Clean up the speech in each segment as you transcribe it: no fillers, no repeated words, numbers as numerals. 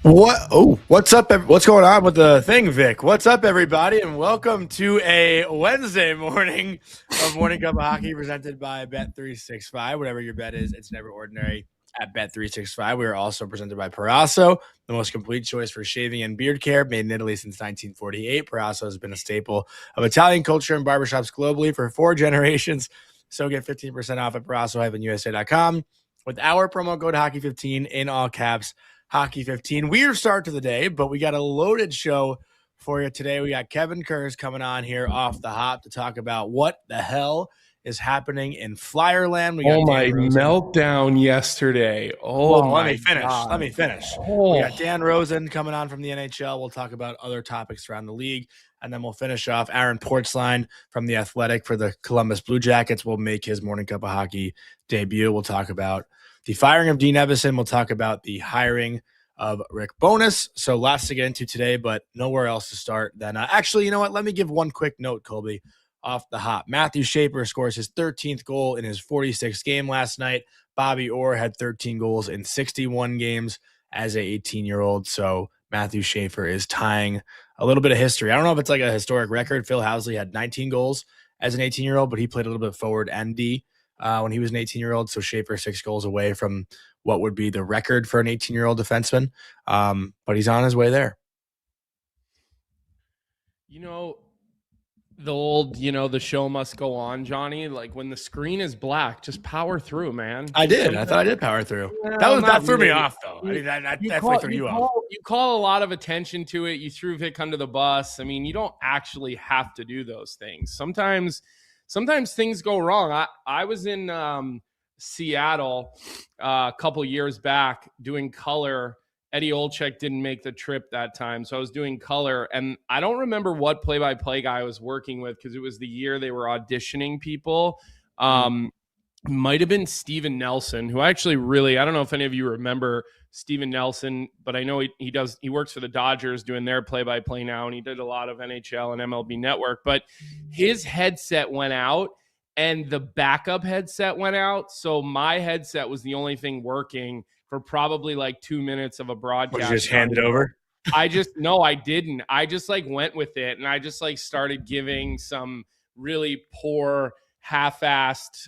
What's up? What's going on with the thing, Vic? What's up, everybody, and welcome to a Wednesday morning of Morning Cuppa Hockey presented by Bet365. Whatever your bet is, it's never ordinary at Bet365. We are also presented by Parasso, the most complete choice for shaving and beard care, made in Italy since 1948. Parasso has been a staple of Italian culture and barbershops globally for 4 generations. So get 15% off at Parasso-USA.com with our promo code Hockey15 in all caps. Hockey 15. Weird start to the day, but we got a loaded show for you today. We got Kevin Kurz coming on here off the hop to talk about what the hell is happening in Flyerland. We got my Rosen. Meltdown yesterday. Let me finish. We got Dan Rosen coming on from the NHL. We'll talk about other topics around the league, and then we'll finish off Aaron Portzline from The Athletic for the Columbus Blue Jackets. Will make his Morning Cuppa Hockey debut. We'll talk about the firing of Dean Evason. We'll talk about the hiring of Rick Bowness. So lots to get into today, but nowhere else to start than actually, you know what? Let me give one quick note, Colby, off the hop. Matthew Schaefer scores his 13th goal in his 46th game last night. Bobby Orr had 13 goals in 61 games as a 18-year-old. So Matthew Schaefer is tying a little bit of history. I don't know if it's like a historic record. Phil Housley had 19 goals as an 18-year-old, but he played a little bit forward and D when he was an 18-year-old. So Schaefer 6 goals away from what would be the record for an 18-year-old defenseman. But he's on his way there. You know, the old, the show must go on, Johnny. Like when the screen is black, just power through, man. I thought I did power through. That threw me off, though. That threw you off. You call a lot of attention to it. You threw Vic under the bus. I mean, you don't actually have to do those things. Sometimes things go wrong. I was in Seattle a couple years back doing color. Eddie Olczyk didn't make the trip that time, so I was doing color, and I don't remember what play-by-play guy I was working with because it was the year they were auditioning people. Might have been Steven Nelson, who actually really, I don't know if any of you remember Steven Nelson, but I know he works for the Dodgers doing their play-by-play now, and he did a lot of NHL and MLB Network, but his headset went out, and the backup headset went out, so my headset was the only thing working for probably like 2 minutes of a broadcast. Would you just hand it over? No, I didn't. I just like went with it, and I just like started giving some really poor, half-assed,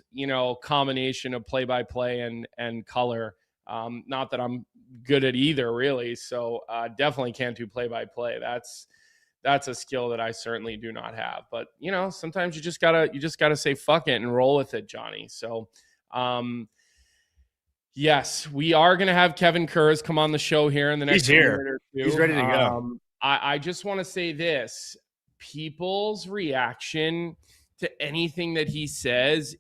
combination of play-by-play and color. Not that I'm good at either, really. So definitely can't do play-by-play. That's a skill that I certainly do not have. But sometimes you just gotta say fuck it and roll with it, Johnny. So. Yes, we are going to have Kevin Kurz come on the show here in the next minute or two. He's ready to go. I just want to say this. People's reaction to anything that he says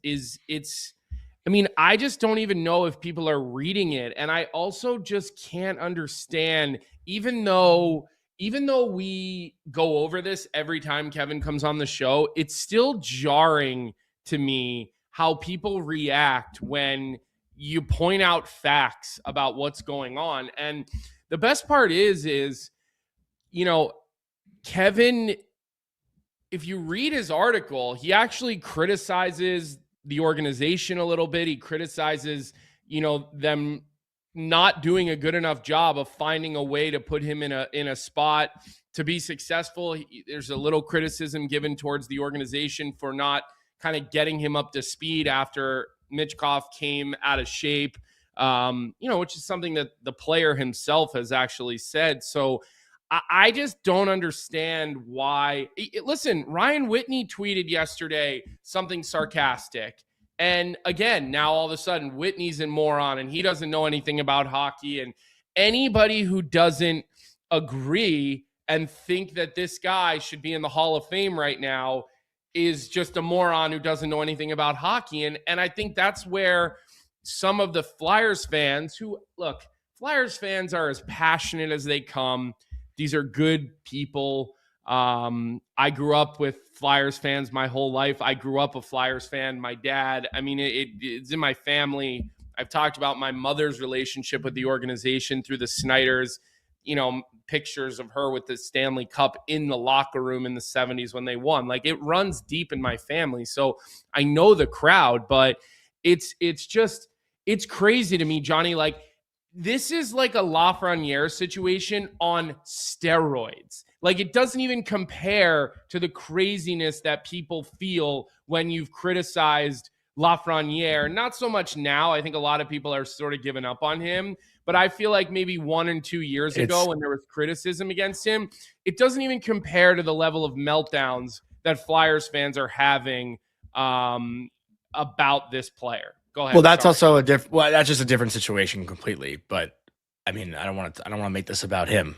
I just don't even know if people are reading it. And I also just can't understand, even though we go over this every time Kevin comes on the show, it's still jarring to me how people react when you point out facts about what's going on. And the best part is, Kevin, if you read his article, he actually criticizes the organization a little bit. He criticizes, them not doing a good enough job of finding a way to put him in a spot to be successful. There's a little criticism given towards the organization for not kind of getting him up to speed after Michkov came out of shape, which is something that the player himself has actually said. So I just don't understand why. Listen, Ryan Whitney tweeted yesterday something sarcastic. And again, now all of a sudden Whitney's a moron and he doesn't know anything about hockey. And anybody who doesn't agree and think that this guy should be in the Hall of Fame right now is just a moron who doesn't know anything about hockey. And I think that's where some of the Flyers fans Flyers fans are as passionate as they come. These are good people. I grew up with Flyers fans my whole life. I grew up a Flyers fan. My dad, it's in my family. I've talked about my mother's relationship with the organization through the Snyders, pictures of her with the Stanley Cup in the locker room in the 70s when they won. Like, it runs deep in my family. So I know the crowd, but it's crazy to me, Johnny. Like, this is like a Lafreniere situation on steroids. Like, it doesn't even compare to the craziness that people feel when you've criticized Lafreniere. Not so much now. I think a lot of people are sort of giving up on him. But I feel like maybe 1 and 2 years ago when there was criticism against him, it doesn't even compare to the level of meltdowns that Flyers fans are having about this player. Go ahead. Well, that's also that's just a different situation completely. But I mean, I don't want to make this about him,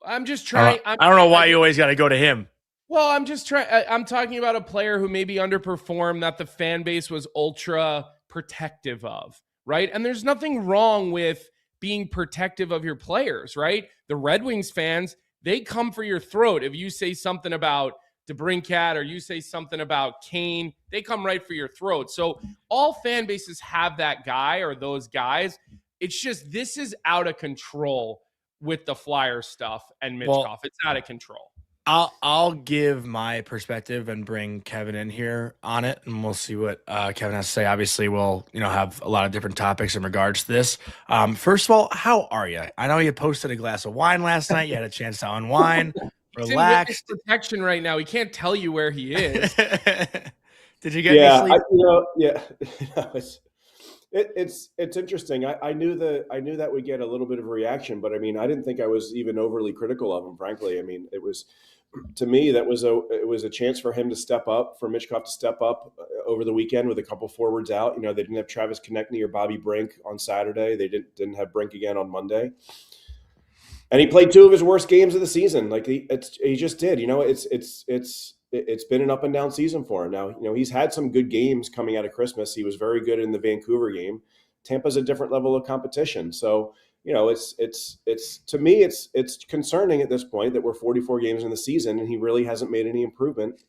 I'm just trying. I don't know why you always got to go to him. Well, I'm just trying. I'm talking about a player who maybe underperformed, that the fan base was ultra protective of, right? And there's nothing wrong with being protective of your players, right? The Red Wings fans, they come for your throat. If you say something about DeBrincat or you say something about Kane, they come right for your throat. So all fan bases have that guy or those guys. It's just, this is out of control with the Flyer stuff and Michkov. Well, it's out of control. I'll give my perspective and bring Kevin in here on it, and we'll see what Kevin has to say. Obviously, we'll have a lot of different topics in regards to this. First of all, how are you? I know you posted a glass of wine last night. You had a chance to unwind, relax. He's in protection right now. He can't tell you where he is. Did you get any sleep? It's interesting. I knew that we'd get a little bit of a reaction, but I mean, I didn't think I was even overly critical of him, frankly. I mean, it was, to me, it was a chance for him to step up, for Michkov to step up over the weekend with a couple forwards out. They didn't have Travis Konechny or Bobby Brink on Saturday. They didn't have Brink again on Monday. And he played 2 of his worst games of the season. Like he just did. It's been an up and down season for him. Now, he's had some good games coming out of Christmas. He was very good in the Vancouver game. Tampa's a different level of competition. So, it's to me, it's concerning at this point that we're 44 games in the season and he really hasn't made any improvement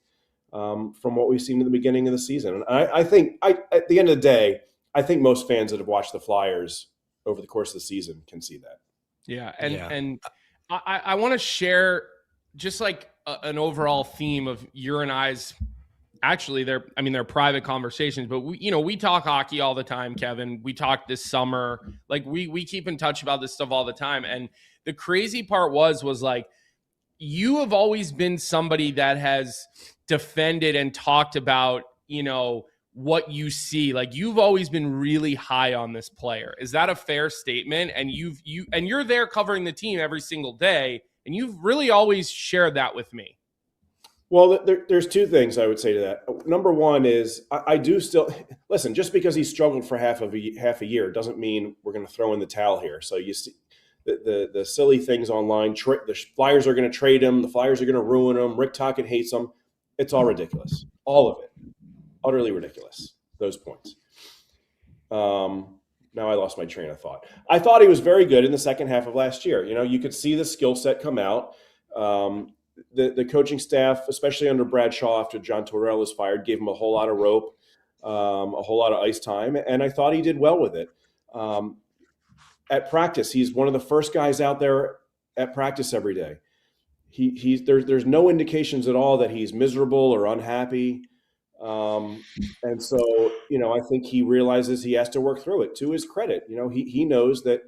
from what we've seen in the beginning of the season. And I think at the end of the day, I think most fans that have watched the Flyers over the course of the season can see that. Yeah. And I want to share just like an overall theme of your and I's. Actually, they're private conversations, but we talk hockey all the time, Kevin. We talked this summer. Like we keep in touch about this stuff all the time. And the crazy part was like, you have always been somebody that has defended and talked about, what you see. Like, you've always been really high on this player. Is that a fair statement? And you're there covering the team every single day, and you've really always shared that with me. Well, there's 2 things I would say to that. Number one is I do still listen. Just because he struggled for half a year doesn't mean we're going to throw in the towel here. So you see the silly things online. The Flyers are going to trade him. The Flyers are going to ruin him. Rick Tocchet hates him. It's all ridiculous. All of it, utterly ridiculous. Those points. Now I lost my train of thought. I thought he was very good in the second half of last year. You could see the skill set come out. The coaching staff, especially under Brad Shaw after John Tortorella was fired, gave him a whole lot of rope, a whole lot of ice time, and I thought he did well with it. At practice, he's one of the first guys out there at practice every day. There's no indications at all that he's miserable or unhappy, and so I think he realizes he has to work through it. To his credit, he knows that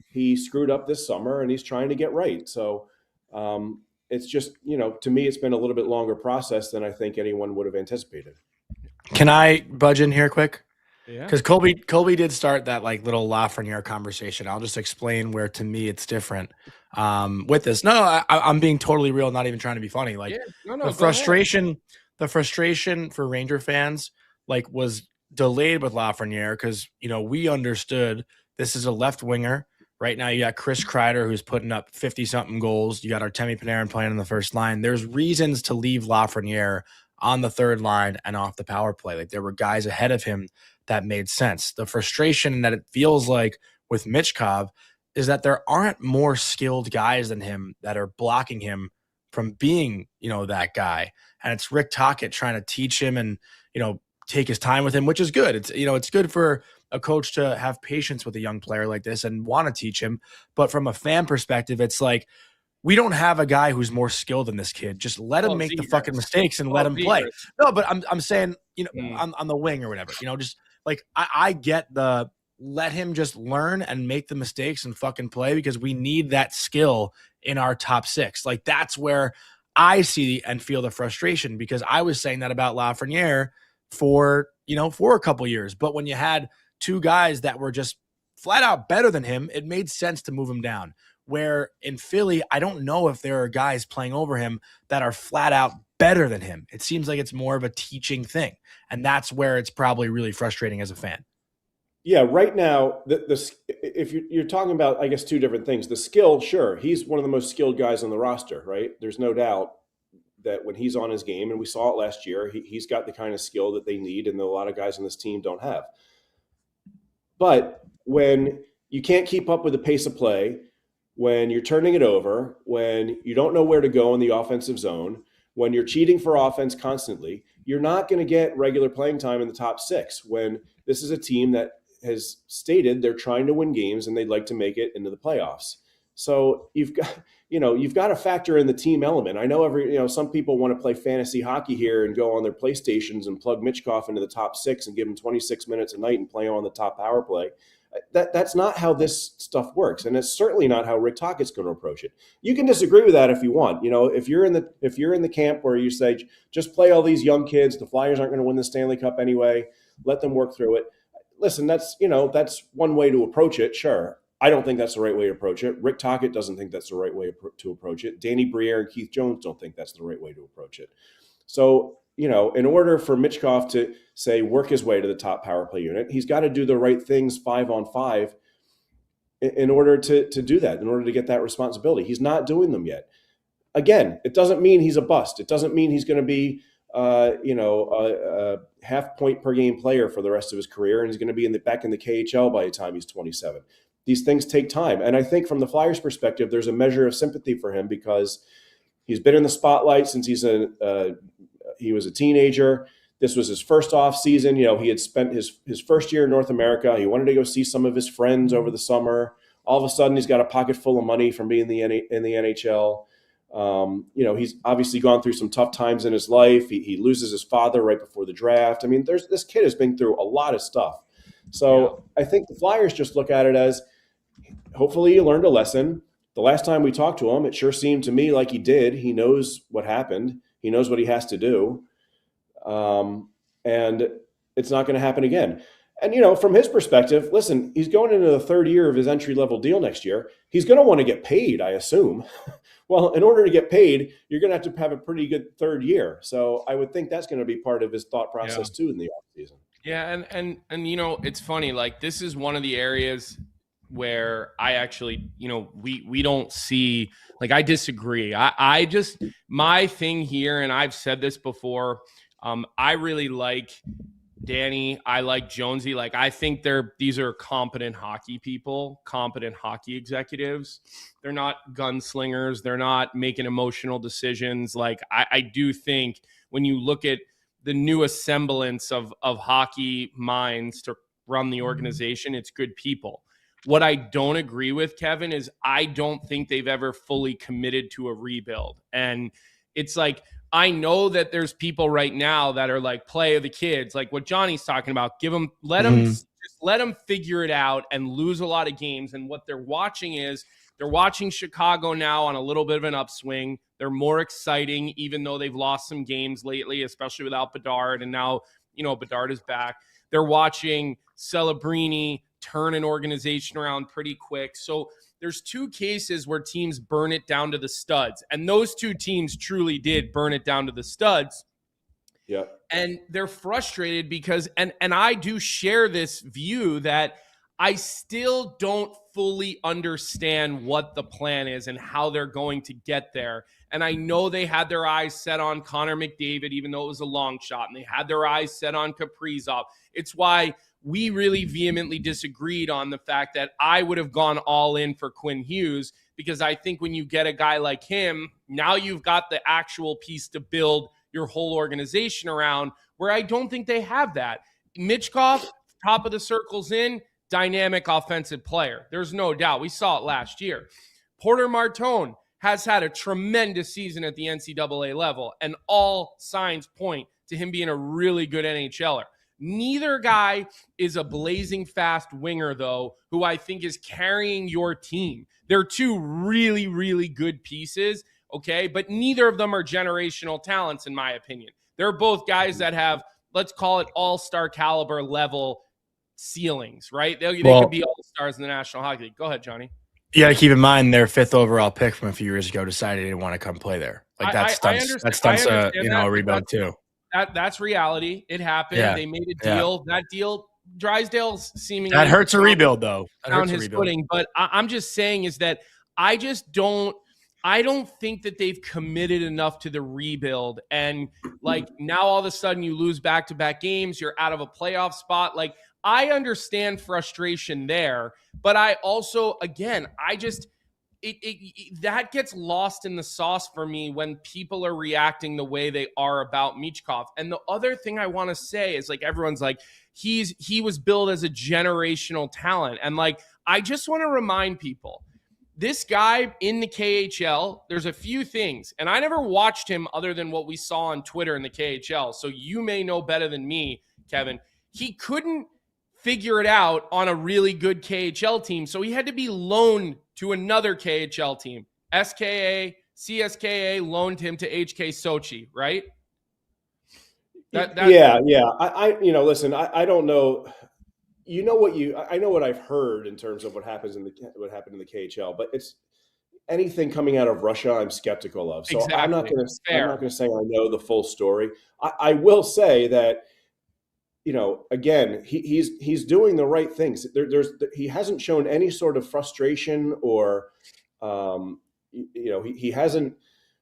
he screwed up this summer and he's trying to get right. So. It's just, to me, it's been a little bit longer process than I think anyone would have anticipated. Can I budge in here quick? Yeah. Because Colby did start that like little Lafreniere conversation. I'll just explain where to me it's different with this. No, I'm being totally real, not even trying to be funny. Like the frustration for Ranger fans like was delayed with Lafreniere because we understood this is a left winger. Right now, you got Chris Kreider, who's putting up 50-something goals. You got Artemi Panarin playing in the first line. There's reasons to leave Lafreniere on the third line and off the power play. Like, there were guys ahead of him that made sense. The frustration that it feels like with Michkov is that there aren't more skilled guys than him that are blocking him from being, that guy. And it's Rick Tocchet trying to teach him and, take his time with him, which is good. It's good for a coach to have patience with a young player like this and want to teach him. But from a fan perspective, it's like, we don't have a guy who's more skilled than this kid. Just let him make the fucking mistakes and let him play. No, but I'm saying, on the wing or whatever, just like, I get the let him just learn and make the mistakes and fucking play, because we need that skill in our top six. Like, that's where I see and feel the frustration, because I was saying that about Lafreniere for a couple years. But when you had two guys that were just flat out better than him, it made sense to move him down. Where in Philly, I don't know if there are guys playing over him that are flat out better than him. It seems like it's more of a teaching thing. And that's where it's probably really frustrating as a fan. Yeah, right now, if you're talking about, I guess, two different things. The skill, sure, he's one of the most skilled guys on the roster, right? There's no doubt that when he's on his game, and we saw it last year, he's got the kind of skill that they need and that a lot of guys on this team don't have. But when you can't keep up with the pace of play, when you're turning it over, when you don't know where to go in the offensive zone, when you're cheating for offense constantly, you're not going to get regular playing time in the top six, when this is a team that has stated they're trying to win games and they'd like to make it into the playoffs. So you've got to factor in the team element. I know some people want to play fantasy hockey here and go on their PlayStations and plug Michkov into the top six and give him 26 minutes a night and play him on the top power play. That's not how this stuff works, and it's certainly not how Rick Tocchet's going to approach it. You can disagree with that if you want. If you're in the camp where you say just play all these young kids, the Flyers aren't going to win the Stanley Cup anyway, let them work through it. Listen, that's one way to approach it. Sure, I don't think that's the right way to approach it. Rick Tocchet doesn't think that's the right way to approach it. Danny Briere and Keith Jones don't think that's the right way to approach it. So, in order for Michkov to, say, work his way to the top power play unit, he's got to do the right things 5-on-5 in order to do that, in order to get that responsibility. He's not doing them yet. Again, it doesn't mean he's a bust. It doesn't mean he's going to be, a half point per game player for the rest of his career, and he's going to be back in the KHL by the time he's 27. These things take time. And I think from the Flyers' perspective, there's a measure of sympathy for him, because he's been in the spotlight since he was a teenager. This was his first off season. He had spent his first year in North America. He wanted to go see some of his friends over the summer. All of a sudden, he's got a pocket full of money from being in the NHL. He's obviously gone through some tough times in his life. He loses his father right before the draft. I mean, this kid has been through a lot of stuff. So I think the Flyers just look at it as, hopefully he learned a lesson. The last time we talked to him, it sure seemed to me like he did. He knows what happened. He knows what he has to do. And it's not going to happen again. And, from his perspective, listen, he's going into the third year of his entry-level deal next year. He's going to want to get paid, I assume. Well, in order to get paid, you're going to have a pretty good third year. So I would think that's going to be part of his thought process too in the offseason. Yeah, and it's funny. Like, this is one of the areas where I actually, we don't see, like, I disagree. I just, my thing here, and I've said this before, I really like Danny. I like Jonesy. Like, I think these are competent hockey people, competent hockey executives. They're not gunslingers. They're not making emotional decisions. Like, I do think when you look at the newest semblance of hockey minds to run the organization, it's good people. What I don't agree with, Kevin, is I don't think they've ever fully committed to a rebuild. And it's like, I know that there's people right now that are like, play the kids, like what Johnny's talking about. Let them figure it out and lose a lot of games. And what they're watching Chicago now on a little bit of an upswing. They're more exciting, even though they've lost some games lately, especially without Bedard. And now, Bedard is back. They're watching Celebrini turn an organization around pretty quick. So there's two cases where teams burn it down to the studs. And those two teams truly did burn it down to the studs. Yeah. And they're frustrated because, and I do share this view that I still don't fully understand what the plan is and how they're going to get there. And I know they had their eyes set on Connor McDavid, even though it was a long shot, and they had their eyes set on Kaprizov. It's why we really vehemently disagreed on the fact that I would have gone all in for Quinn Hughes, because I think when you get a guy like him, now you've got the actual piece to build your whole organization around, where I don't think they have that. Michkov, top of the circle's in, dynamic offensive player. There's no doubt. We saw it last year. Porter Martone has had a tremendous season at the NCAA level, and all signs point to him being a really good NHLer. Neither guy is a blazing fast winger, though, who I think is carrying your team. They're two really, really good pieces, okay? But neither of them are generational talents, in my opinion. They're both guys that have, let's call it all-star caliber level ceilings, right? They could be all-stars in the National Hockey League. Go ahead, Johnny. You got to keep in mind their 5th overall pick from a few years ago decided they didn't want to come play there. Like that stunts a rebuild too. That's reality. It happened. Yeah. They made a deal. Yeah. That deal, Drysdale's seemingly that hurts a rebuild though. Down his footing. But I'm just saying is that I don't think that they've committed enough to the rebuild. And like now all of a sudden you lose back-to-back games, you're out of a playoff spot. Like I understand frustration there, but I also, again, that gets lost in the sauce for me when people are reacting the way they are about Michkov. And the other thing I want to say is like, everyone's like, he was billed as a generational talent. And like, I just want to remind people, this guy in the KHL, there's a few things, and I never watched him other than what we saw on Twitter in the KHL. So you may know better than me, Kevin. He couldn't figure it out on a really good KHL team. So he had to be loaned to another KHL team. CSKA loaned him to HK Sochi, right? Yeah. Listen, I don't know. I know what I've heard in terms of what happened in the KHL, but it's anything coming out of Russia, I'm skeptical of. So exactly. I'm not going to say I know the full story. I will say that, again, he's doing the right things. He hasn't shown any sort of frustration or, he hasn't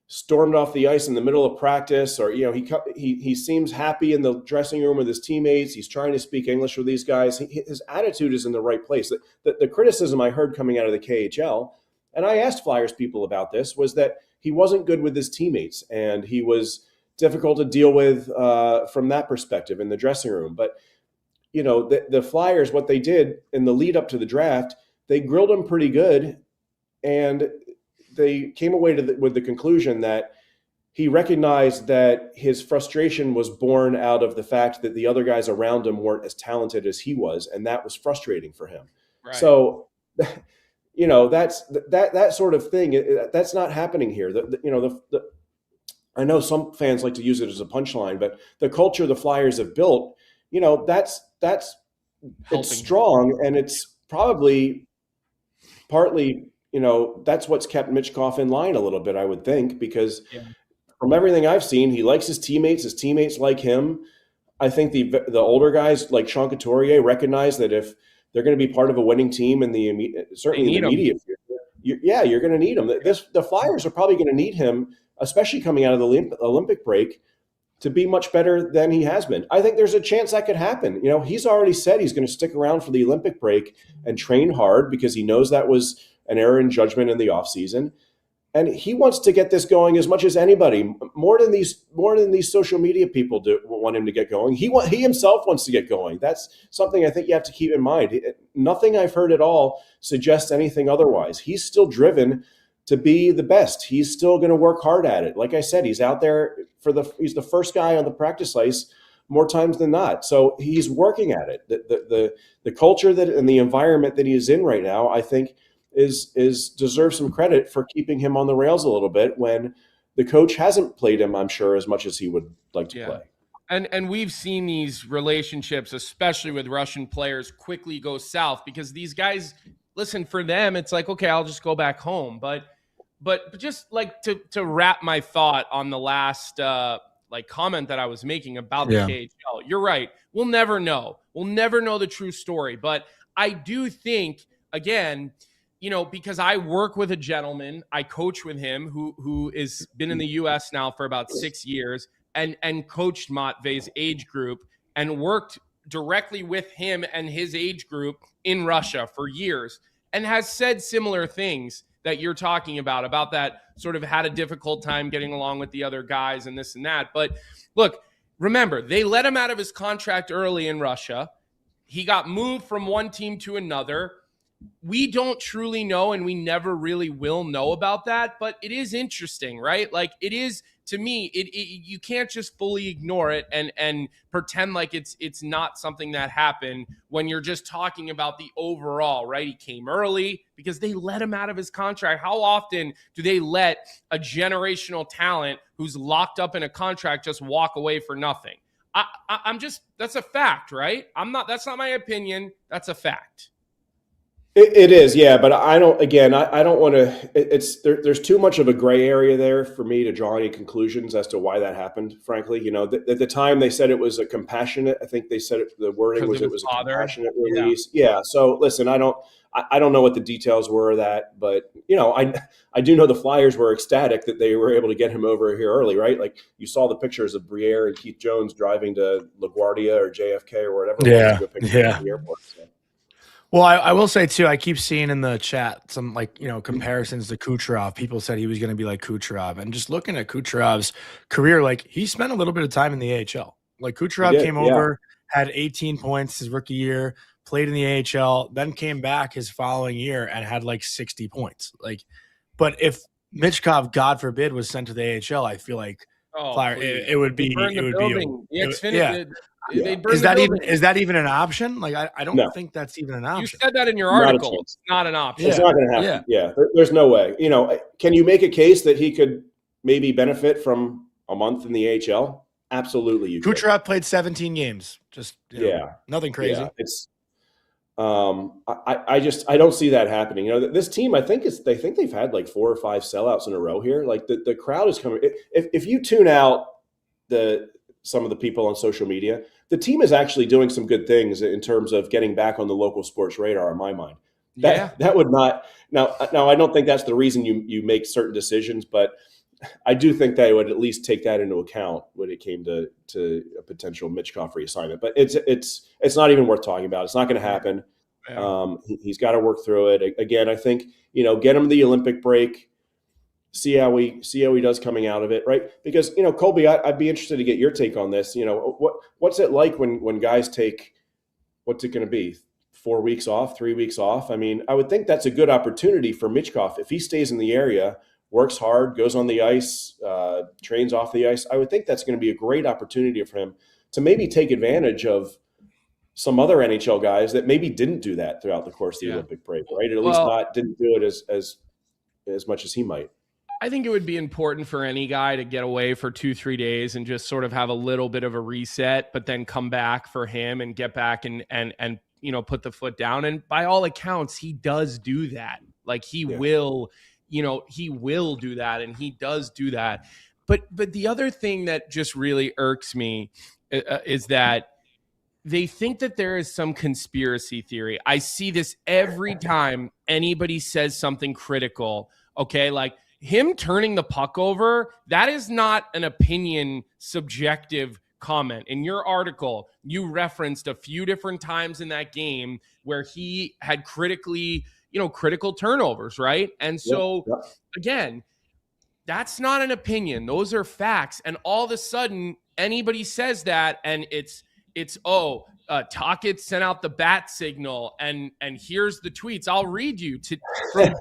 stormed off the ice in the middle of practice, or he seems happy in the dressing room with his teammates. He's trying to speak English with these guys. His attitude is in the right place. The criticism I heard coming out of the KHL, and I asked Flyers people about this, was that he wasn't good with his teammates and he was difficult to deal with from that perspective in the dressing room. But the Flyers, what they did in the lead up to the draft, they grilled him pretty good, and they came away with the conclusion that he recognized that his frustration was born out of the fact that the other guys around him weren't as talented as he was, and that was frustrating for him. Right. So, that's that sort of thing. That's not happening here. I know some fans like to use it as a punchline, but the culture the Flyers have built, that's it's strong, and it's probably partly. That's what's kept Michkov in line a little bit, I would think, because from everything I've seen, he likes his teammates like him. I think the older guys like Sean Couturier recognize that if they're going to be part of a winning team in the immediate future, you're going to need him. The Flyers are probably going to need him, especially coming out of the Olympic break, to be much better than he has been. I think there's a chance that could happen. He's already said he's going to stick around for the Olympic break and train hard because he knows that was an error in judgment in the offseason. And he wants to get this going as much as anybody, more than these social media people want him to get going. He himself wants to get going. That's something I think you have to keep in mind. Nothing I've heard at all suggests anything otherwise. He's still driven to be the best. He's still going to work hard at it. Like I said, he's out there he's the first guy on the practice ice more times than not. So he's working at it. The culture and the environment that he is in right now, I think, deserves some credit for keeping him on the rails a little bit when the coach hasn't played him, I'm sure, as much as he would like to play. And we've seen these relationships, especially with Russian players, quickly go south because these guys, listen, for them, it's like, okay, I'll just go back home. But just like to wrap my thought on the last comment that I was making about the KHL, you're right. We'll never know. We'll never know the true story. But I do think, again, because I work with a gentleman, I coach with him who is been in the U.S. now for about 6 years and coached Matvei's age group and worked directly with him and his age group in Russia for years and has said similar things that you're talking about that sort of had a difficult time getting along with the other guys and this and that. But look, remember, they let him out of his contract early in Russia. He got moved from one team to another. we don't truly know, and we never really will know about that, but it is interesting, right? Like, it is, to me, you can't just fully ignore it and pretend like it's not something that happened when you're just talking about the overall, right? He came early because they let him out of his contract. How often do they let a generational talent who's locked up in a contract just walk away for nothing? I'm just, that's a fact, right? That's not my opinion. That's a fact. It is, yeah, but I don't want to, there's too much of a gray area there for me to draw any conclusions as to why that happened, frankly. You know, at the time they said it was a compassionate, I think they said the wording was it was a compassionate release. Yeah. So listen, I don't know what the details were of that, but you know, I do know the Flyers were ecstatic that they were able to get him over here early, right? Like you saw the pictures of Briere and Keith Jones driving to LaGuardia or JFK or whatever. Yeah. To go pick him up at the airport, so. Well, I will say too, I keep seeing in the chat some comparisons to Kucherov. People said he was going to be like Kucherov, and just looking at Kucherov's career, like he spent a little bit of time in the AHL. Like Kucherov came over, had 18 points his rookie year, played in the AHL, then came back his following year and had like 60 points. Like, but if Michkov, God forbid, was sent to the AHL, I feel like it would be Xfinity. Is that even an option? Like, I don't think that's even an option. You said that in your article. It's not an option. It's not going to happen. Yeah. There's no way. You know, can you make a case that he could maybe benefit from a month in the AHL? Absolutely. You Kucherov played 17 games. Just nothing crazy. Yeah. It's I don't see that happening. You know, this team, they think they've had like 4 or 5 sellouts in a row here. Like the crowd is coming. If you tune out some of the people on social media, the team is actually doing some good things in terms of getting back on the local sports radar, in my mind. That would not now I don't think that's the reason you make certain decisions, but I do think they would at least take that into account when it came to a potential Michkov reassignment. But it's not even worth talking about. It's not going to happen. Yeah. He's got to work through it. Again, I think, get him the Olympic break. See how he does coming out of it, right? Because Colby, I'd be interested to get your take on this. What's it like when guys take, what's it going to be, 4 weeks off, 3 weeks off? I mean, I would think that's a good opportunity for Michkov if he stays in the area, works hard, goes on the ice, trains off the ice. I would think that's going to be a great opportunity for him to maybe take advantage of some other NHL guys that maybe didn't do that throughout the course of the Olympic break, right? Or at least didn't do it as much as he might. I think it would be important for any guy to get away for 2-3 days and just sort of have a little bit of a reset, but then come back for him and get back and put the foot down. And by all accounts, he does do that. Like he will do that, and he does do that. But the other thing that just really irks me is that they think that there is some conspiracy theory. I see this every time anybody says something critical. Okay, like him turning the puck over, that is not an opinion, subjective comment. In your article, you referenced a few different times in that game where he had critical turnovers, right? And so, again, that's not an opinion. Those are facts. And all of a sudden, anybody says that, and it's Tocchet sent out the bat signal, and here's the tweets. I'll read you to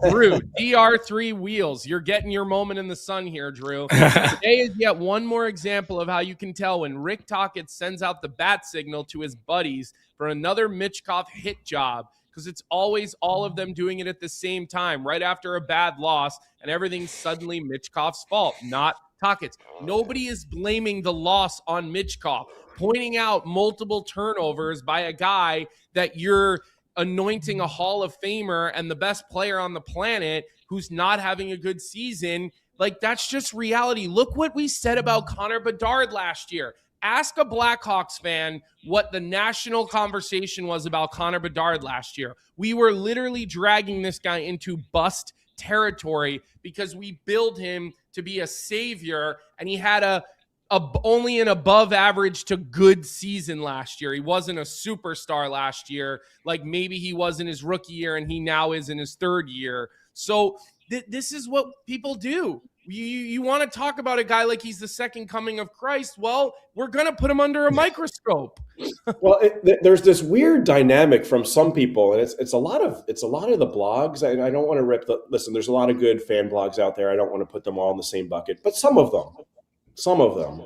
Drew, DR3 Wheels. You're getting your moment in the sun here, Drew. Today is yet one more example of how you can tell when Rick Tocchet sends out the bat signal to his buddies for another Michkov hit job, because it's always all of them doing it at the same time, right after a bad loss, and everything's suddenly Michkov's fault, not Tocchet's. Nobody is blaming the loss on Michkov. Pointing out multiple turnovers by a guy that you're anointing a Hall of Famer and the best player on the planet who's not having a good season, like that's just reality. Look what we said about Connor Bedard last year. Ask a Blackhawks fan what the national conversation was about Connor Bedard last year. We were literally dragging this guy into bust territory because we billed him to be a savior, and he had only an above average to good season last year. He wasn't a superstar last year, like maybe he was in his rookie year and he now is in his third year. So this is what people do. You want to talk about a guy like he's the second coming of Christ? Well, we're going to put him under a microscope. Well, there's this weird dynamic from some people, and it's a lot of the blogs. I don't want to rip listen. There's a lot of good fan blogs out there. I don't want to put them all in the same bucket, but some of them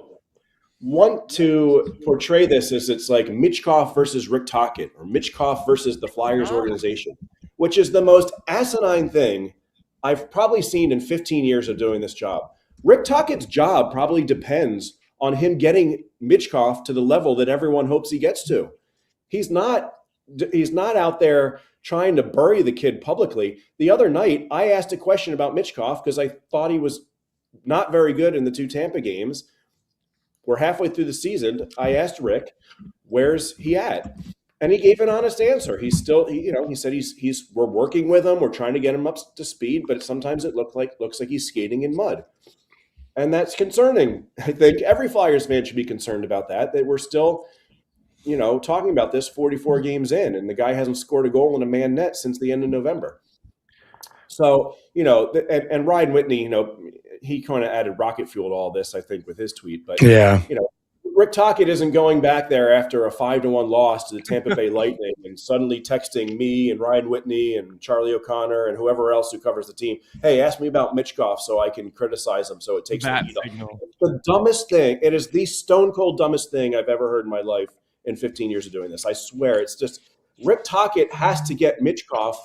want to portray this as it's like Michkov versus Rick Tocchet or Michkov versus the Flyers organization, which is the most asinine thing I've probably seen in 15 years of doing this job. Rick Tocchet's job probably depends on him getting Michkov to the level that everyone hopes he gets to. He's not out there trying to bury the kid publicly. The other night, I asked a question about Michkov because I thought he was not very good in the 2 Tampa games. We're halfway through the season. I asked Rick, where's he at? And he gave an honest answer. He's still, he said we're working with him. We're trying to get him up to speed, but sometimes it looks like he's skating in mud. And that's concerning. I think every Flyers fan should be concerned about that we're still, talking about this 44 games in, and the guy hasn't scored a goal in a man net since the end of November. So, and Ryan Whitney, he kind of added rocket fuel to all this, I think, with his tweet. But, Rick Tocchet isn't going back there after a 5-1 loss to the Tampa Bay Lightning and suddenly texting me and Ryan Whitney and Charlie O'Connor and whoever else who covers the team, hey, ask me about Michkov so I can criticize him so it takes the heat off. It's the dumbest thing. It is the stone-cold dumbest thing I've ever heard in my life in 15 years of doing this. I swear. It's just Rick Tocchet has to get Michkov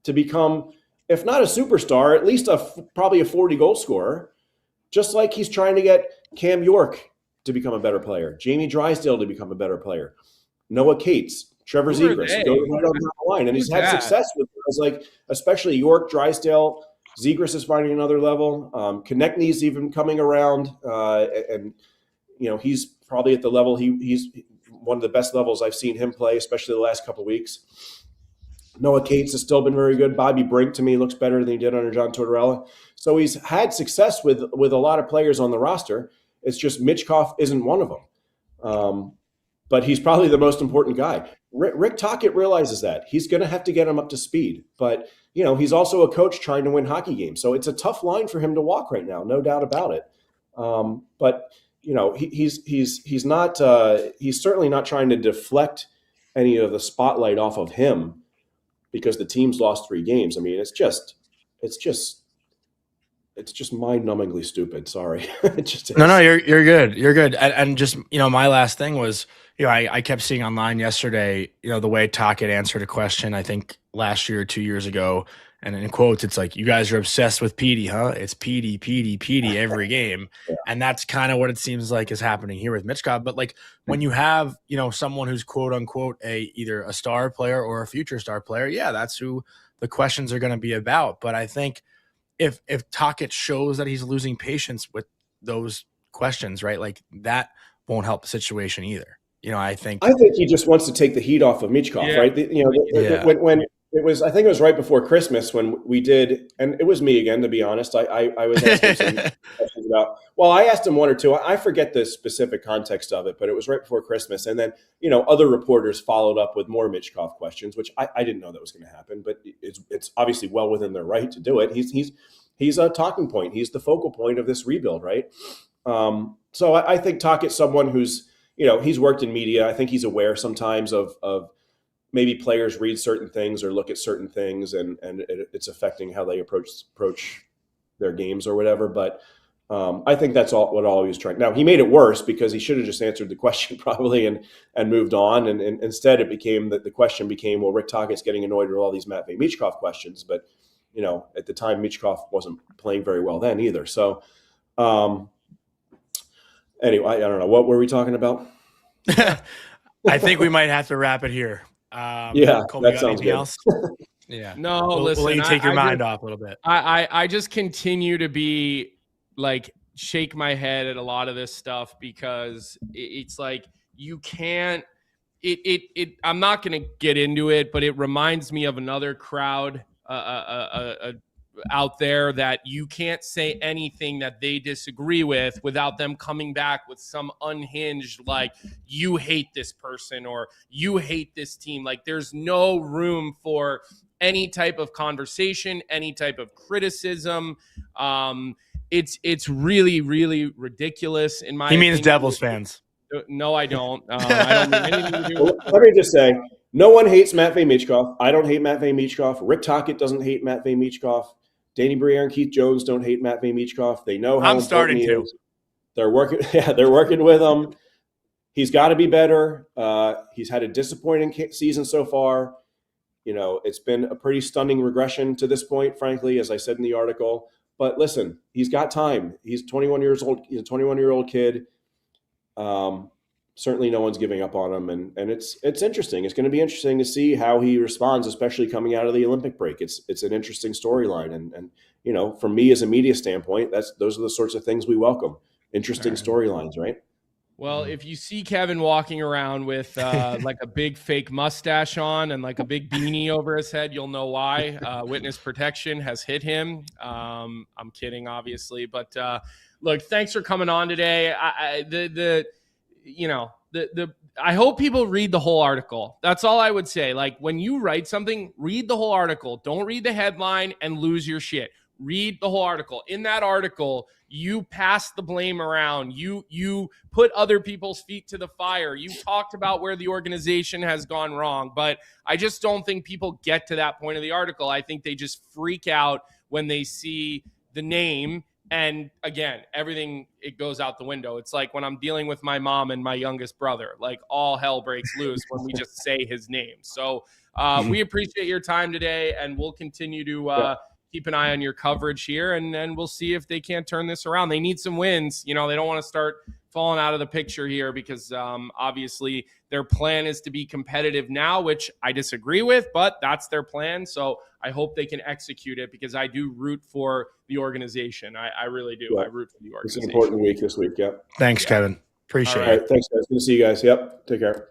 to become, if not a superstar, at least probably a 40-goal scorer, just like he's trying to get Cam York to become a better player, Jamie Drysdale to become a better player, Noah Cates, Trevor Zegras, go right on the line. And he's had success with guys like, especially York, Drysdale. Zegras is finding another level. Konechny's even coming around. And he's probably at the level he's one of the best levels I've seen him play, especially the last couple of weeks. Noah Cates has still been very good. Bobby Brink, to me, looks better than he did under John Tortorella. So he's had success with a lot of players on the roster. It's just Michkov isn't one of them. But he's probably the most important guy. Rick Tocchet realizes that. He's going to have to get him up to speed. But, he's also a coach trying to win hockey games. So it's a tough line for him to walk right now, no doubt about it. But, he's not he's certainly not trying to deflect any of the spotlight off of him because the team's lost 3 games. I mean, it's just mind-numbingly stupid. Sorry. It just is. No, you're good. You're good. And just, my last thing was, I kept seeing online yesterday, the way Tocchet answered a question, I think last year or 2 years ago, and in quotes, it's like, you guys are obsessed with Petey, huh? It's Petey every game. Yeah. And that's kind of what it seems like is happening here with Michkov. But like when you have, someone who's quote unquote either a star player or a future star player, yeah, that's who the questions are going to be about. But I think if Tocchet shows that he's losing patience with those questions, right, like that won't help the situation either. I think he just wants to take the heat off of Michkov, right? When it was, I think it was right before Christmas when we did, and it was me again, to be honest. I was asking some questions about. Well, I asked him 1 or 2. I forget the specific context of it, but it was right before Christmas, and then other reporters followed up with more Michkov questions, which I didn't know that was going to happen, but it's obviously well within their right to do it. He's a talking point. He's the focal point of this rebuild, right? So I think Tocchet's someone who's he's worked in media. I think he's aware sometimes of maybe players read certain things or look at certain things, and it's affecting how they approach their games or whatever. But I think that's all he was trying. Now, he made it worse because he should have just answered the question probably and moved on. And instead, it became that the question became, well, Rick Tocchet's getting annoyed with all these Matvei Michkov questions. But at the time, Michkov wasn't playing very well then either. So anyway, I don't know. What were we talking about? I think we might have to wrap it here. Colby, that sounds good. Else? Yeah. No, listen. We'll let you take your mind off a little bit. I just continue to be like shake my head at a lot of this stuff because it's like you can't. I'm not going to get into it, but it reminds me of another crowd out there that you can't say anything that they disagree with without them coming back with some unhinged, like, you hate this person or you hate this team. Like, there's no room for any type of conversation, any type of criticism. it's really, really ridiculous in my He means opinion. Devils fans. No, I don't. I don't mean anything to do with Well, let me just say, no one hates Matvei Michkov. I don't hate Matvei Michkov. Rick Tocchet doesn't hate Matvei Michkov. Danny Briere and Keith Jones don't hate Matvei Michkov. They know how important he is. They're working. Yeah, they're working with him. He's got to be better. He's had a disappointing season so far. It's been a pretty stunning regression to this point, frankly, as I said in the article. But listen, he's got time. He's 21 years old. He's a 21-year-old kid. Certainly no one's giving up on him. And it's interesting. It's going to be interesting to see how he responds, especially coming out of the Olympic break. It's an interesting storyline. And from me as a media standpoint, those are the sorts of things we welcome. Interesting storylines, right? Well, if you see Kevin walking around with like a big fake mustache on and like a big beanie over his head, you'll know why. Witness protection has hit him. I'm kidding, obviously, but look, thanks for coming on today. I hope people read the whole article. That's all I would say. Like, when you write something, read the whole article. Don't read the headline and lose your shit. Read the whole article. In that article, you pass the blame around. You put other people's feet to the fire. You talked about where the organization has gone wrong, but I just don't think people get to that point of the article. I think they just freak out when they see the name. And again, everything, it goes out the window. It's like when I'm dealing with my mom and my youngest brother, like all hell breaks loose when we just say his name. So we appreciate your time today, and we'll continue to keep an eye on your coverage here, and then we'll see if they can't turn this around. They need some wins. They don't want to start falling out of the picture here because obviously their plan is to be competitive now, which I disagree with, but that's their plan. So I hope they can execute it because I do root for the organization. I really do. Yeah. I root for the organization. It's an important week this week. Yep. Thanks, Kevin. Appreciate it. All right. Thanks, guys. Good to see you guys. Yep. Take care.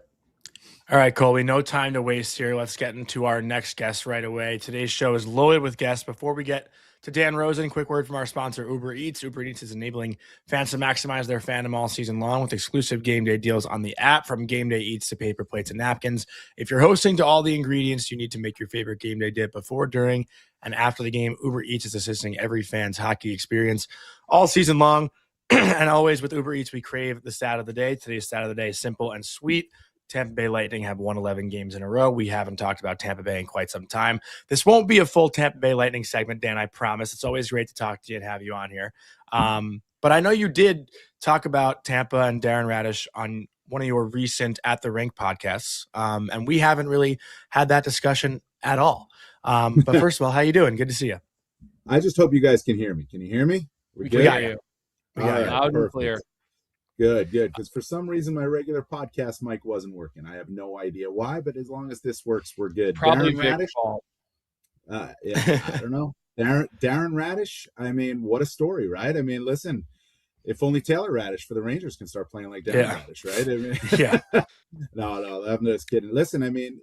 All right, Colby, no time to waste here. Let's get into our next guest right away. Today's show is loaded with guests. Before we get to Dan Rosen, quick word from our sponsor, Uber Eats. Uber Eats is enabling fans to maximize their fandom all season long with exclusive game day deals on the app, from game day eats to paper plates and napkins. If you're hosting to all the ingredients you need to make your favorite game day dip before, during, and after the game, Uber Eats is assisting every fan's hockey experience all season long. And always with Uber Eats, we crave the stat of the day. Today's stat of the day is simple and sweet. Tampa Bay Lightning have won 11 games in a row. We haven't talked about Tampa Bay in quite some time. This won't be a full Tampa Bay Lightning segment, Dan, I promise. It's always great to talk to you and have you on here. But I know you did talk about Tampa and Darren Radish on one of your recent At the Rink podcasts, and we haven't really had that discussion at all. But first of all, how you doing? Good to see you. I just hope you guys can hear me. Can you hear me? We got you. We got you loud and clear. Good. Because for some reason, my regular podcast mic wasn't working. I have no idea why, but as long as this works, we're good. Probably Darren Radish. Yeah, I don't know. Darren Radish. I mean, what a story, right? I mean, listen, if only Taylor Radish for the Rangers can start playing like Darren Radish, right? I mean, yeah. No, I'm just kidding. Listen, I mean,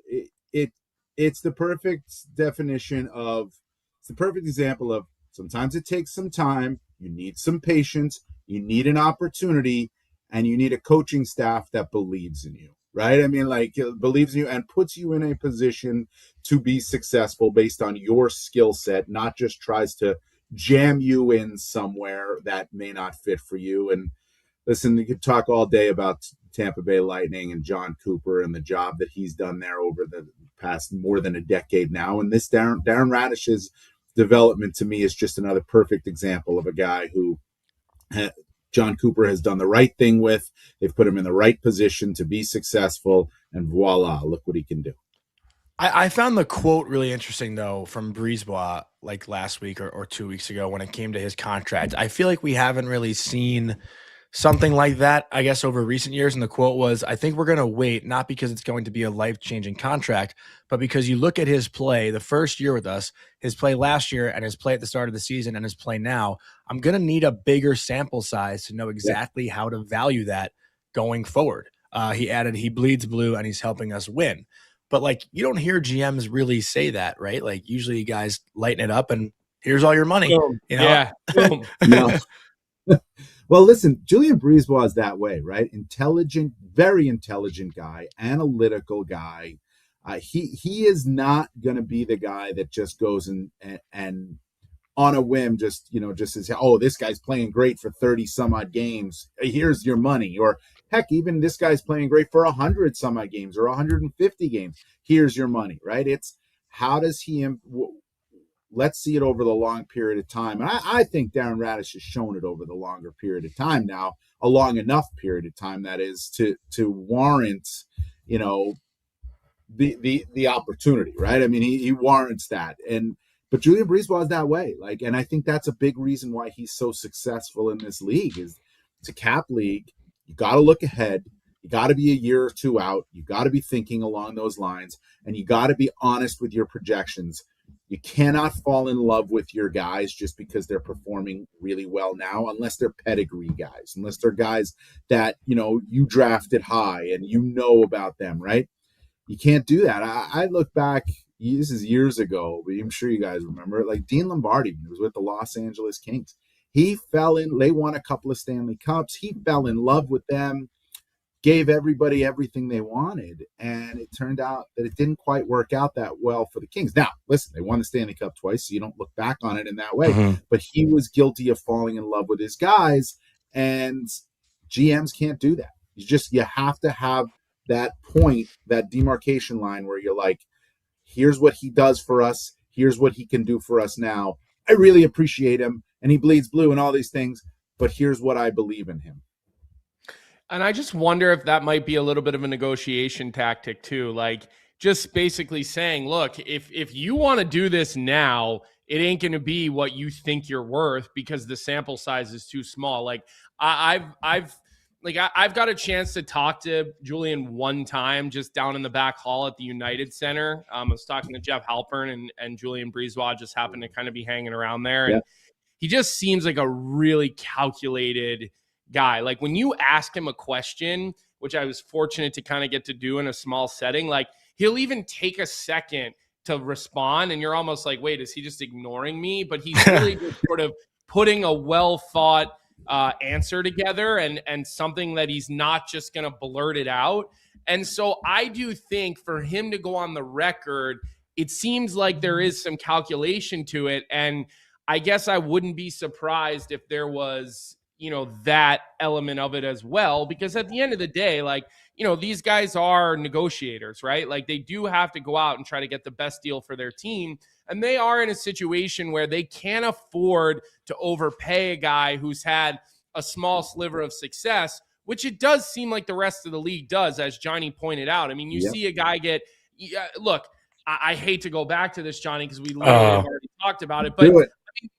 it's the perfect definition of, it's the perfect example of, sometimes it takes some time. You need some patience. You need an opportunity. And you need a coaching staff that believes in you, right? I mean, like, believes in you and puts you in a position to be successful based on your skill set, not just tries to jam you in somewhere that may not fit for you. And listen, you could talk all day about Tampa Bay Lightning and John Cooper and the job that he's done there over the past more than a decade now. And this Darren Radish's development to me is just another perfect example of a guy who John Cooper has done the right thing with. They've put him in the right position to be successful, and voila, look what he can do. I found the quote really interesting, though, from Brisebois like last week or 2 weeks ago when it came to his contract. I feel like we haven't really seen something like that, I guess, over recent years. And the quote was, I think we're going to wait, not because it's going to be a life-changing contract, but because you look at his play the first year with us, his play last year and his play at the start of the season and his play now, I'm going to need a bigger sample size to know exactly how to value that going forward. He added, he bleeds blue and he's helping us win. But like, you don't hear GMs really say that, right? Like, usually guys lighten it up and here's all your money. You know? Yeah. No. Well, listen, Julien Brisebois is that way, right? Intelligent, very intelligent guy, analytical guy. He is not going to be the guy that just goes and on a whim, just says, oh, this guy's playing great for 30 some odd games. Here's your money. Or heck, even this guy's playing great for 100 some odd games or 150 games. Here's your money, right? It's how does he, let's see it over the long period of time. And I think Darren Radish has shown it over the longer period of time now, a long enough period of time, that is, to warrant, the opportunity, right? I mean, he warrants that. But Julien BriseBois is that way. And I think that's a big reason why he's so successful in this league. Is it's a cap league. You got to look ahead. You got to be a year or two out. You got to be thinking along those lines, and you got to be honest with your projections. You cannot fall in love with your guys just because they're performing really well now, unless they're pedigree guys, unless they're guys that, you drafted high and about them, right? You can't do that. I look back, this is years ago, but I'm sure you guys remember it, like Dean Lombardi, when he was with the Los Angeles Kings. They won a couple of Stanley Cups. He fell in love with them, gave everybody everything they wanted, and it turned out that it didn't quite work out that well for the Kings. Now, listen, they won the Stanley Cup twice, so you don't look back on it in that way, Mm-hmm. but he was guilty of falling in love with his guys, and GMs can't do that. You have to have that point, that demarcation line where you're like, here's what he does for us, here's what he can do for us now. I really appreciate him, and he bleeds blue and all these things, but here's what I believe in him. And I just wonder if that might be a little bit of a negotiation tactic too. Like, just basically saying, look, if you want to do this now, it ain't going to be what you think you're worth because the sample size is too small. Like I've got a chance to talk to Julien one time just down in the back hall at the United Center. I was talking to Jeff Halpern and Julien BriseBois just happened to kind of be hanging around there. And he just seems like a really calculated guy. Like when you ask him a question, which I was fortunate to kind of get to do in a small setting, like he'll even take a second to respond. And you're almost like, wait, is he just ignoring me? But he's really just sort of putting a well thought answer together and something that he's not just going to blurt it out. And so I do think for him to go on the record, it seems like there is some calculation to it. And I guess I wouldn't be surprised if there was, that element of it as well, because at the end of the day, like, these guys are negotiators, right? Like they do have to go out and try to get the best deal for their team. And they are in a situation where they can't afford to overpay a guy who's had a small sliver of success, which it does seem like the rest of the league does, as Jonny pointed out. I mean, you see a guy get, look, I hate to go back to this, Jonny, because we literally have already talked about it, but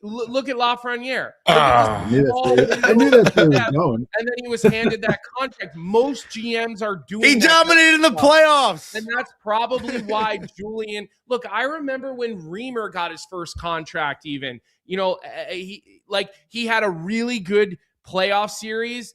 look at Lafreniere. I knew that's where he was going. And then he was handed that contract. Most GMs are doing He dominated in the playoffs. And that's probably why Julien. Look, I remember when Reimer got his first contract even. He had a really good playoff series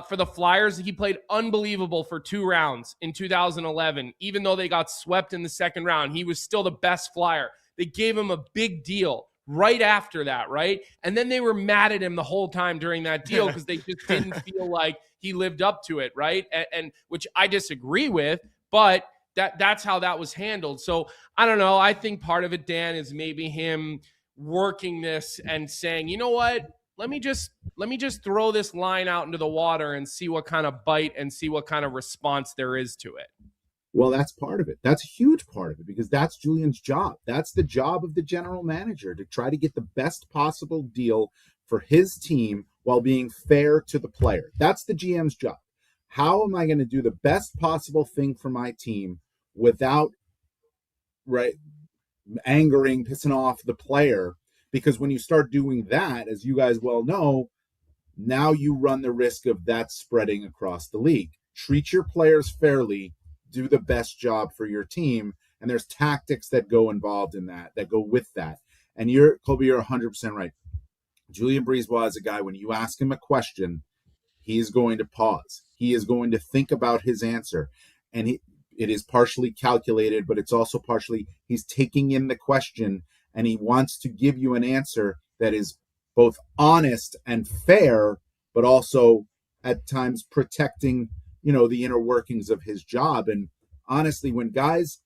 for the Flyers. He played unbelievable for 2 rounds in 2011. Even though they got swept in the second round, he was still the best Flyer. They gave him a big deal right after that, right? And then they were mad at him the whole time during that deal because they just didn't feel like he lived up to it, right? And which I disagree with, but that's how that was handled. So I don't know. I think part of it, Dan, is maybe him working this and saying, you know what? Let me just throw this line out into the water and see what kind of bite and see what kind of response there is to it. Well, that's part of it. That's a huge part of it because that's Julien's job. That's the job of the general manager, to try to get the best possible deal for his team while being fair to the player. That's the GM's job. How am I going to do the best possible thing for my team without angering, pissing off the player? Because when you start doing that, as you guys well know, now you run the risk of that spreading across the league. Treat your players fairly. Do the best job for your team, and there's tactics that go involved in that go with that. And Colby, you're 100% right. Julien BriseBois is a guy, when you ask him a question, he's going to pause. He is going to think about his answer, and it is partially calculated, but it's also partially he's taking in the question, and he wants to give you an answer that is both honest and fair, but also at times protecting the inner workings of his job. And honestly, when guys,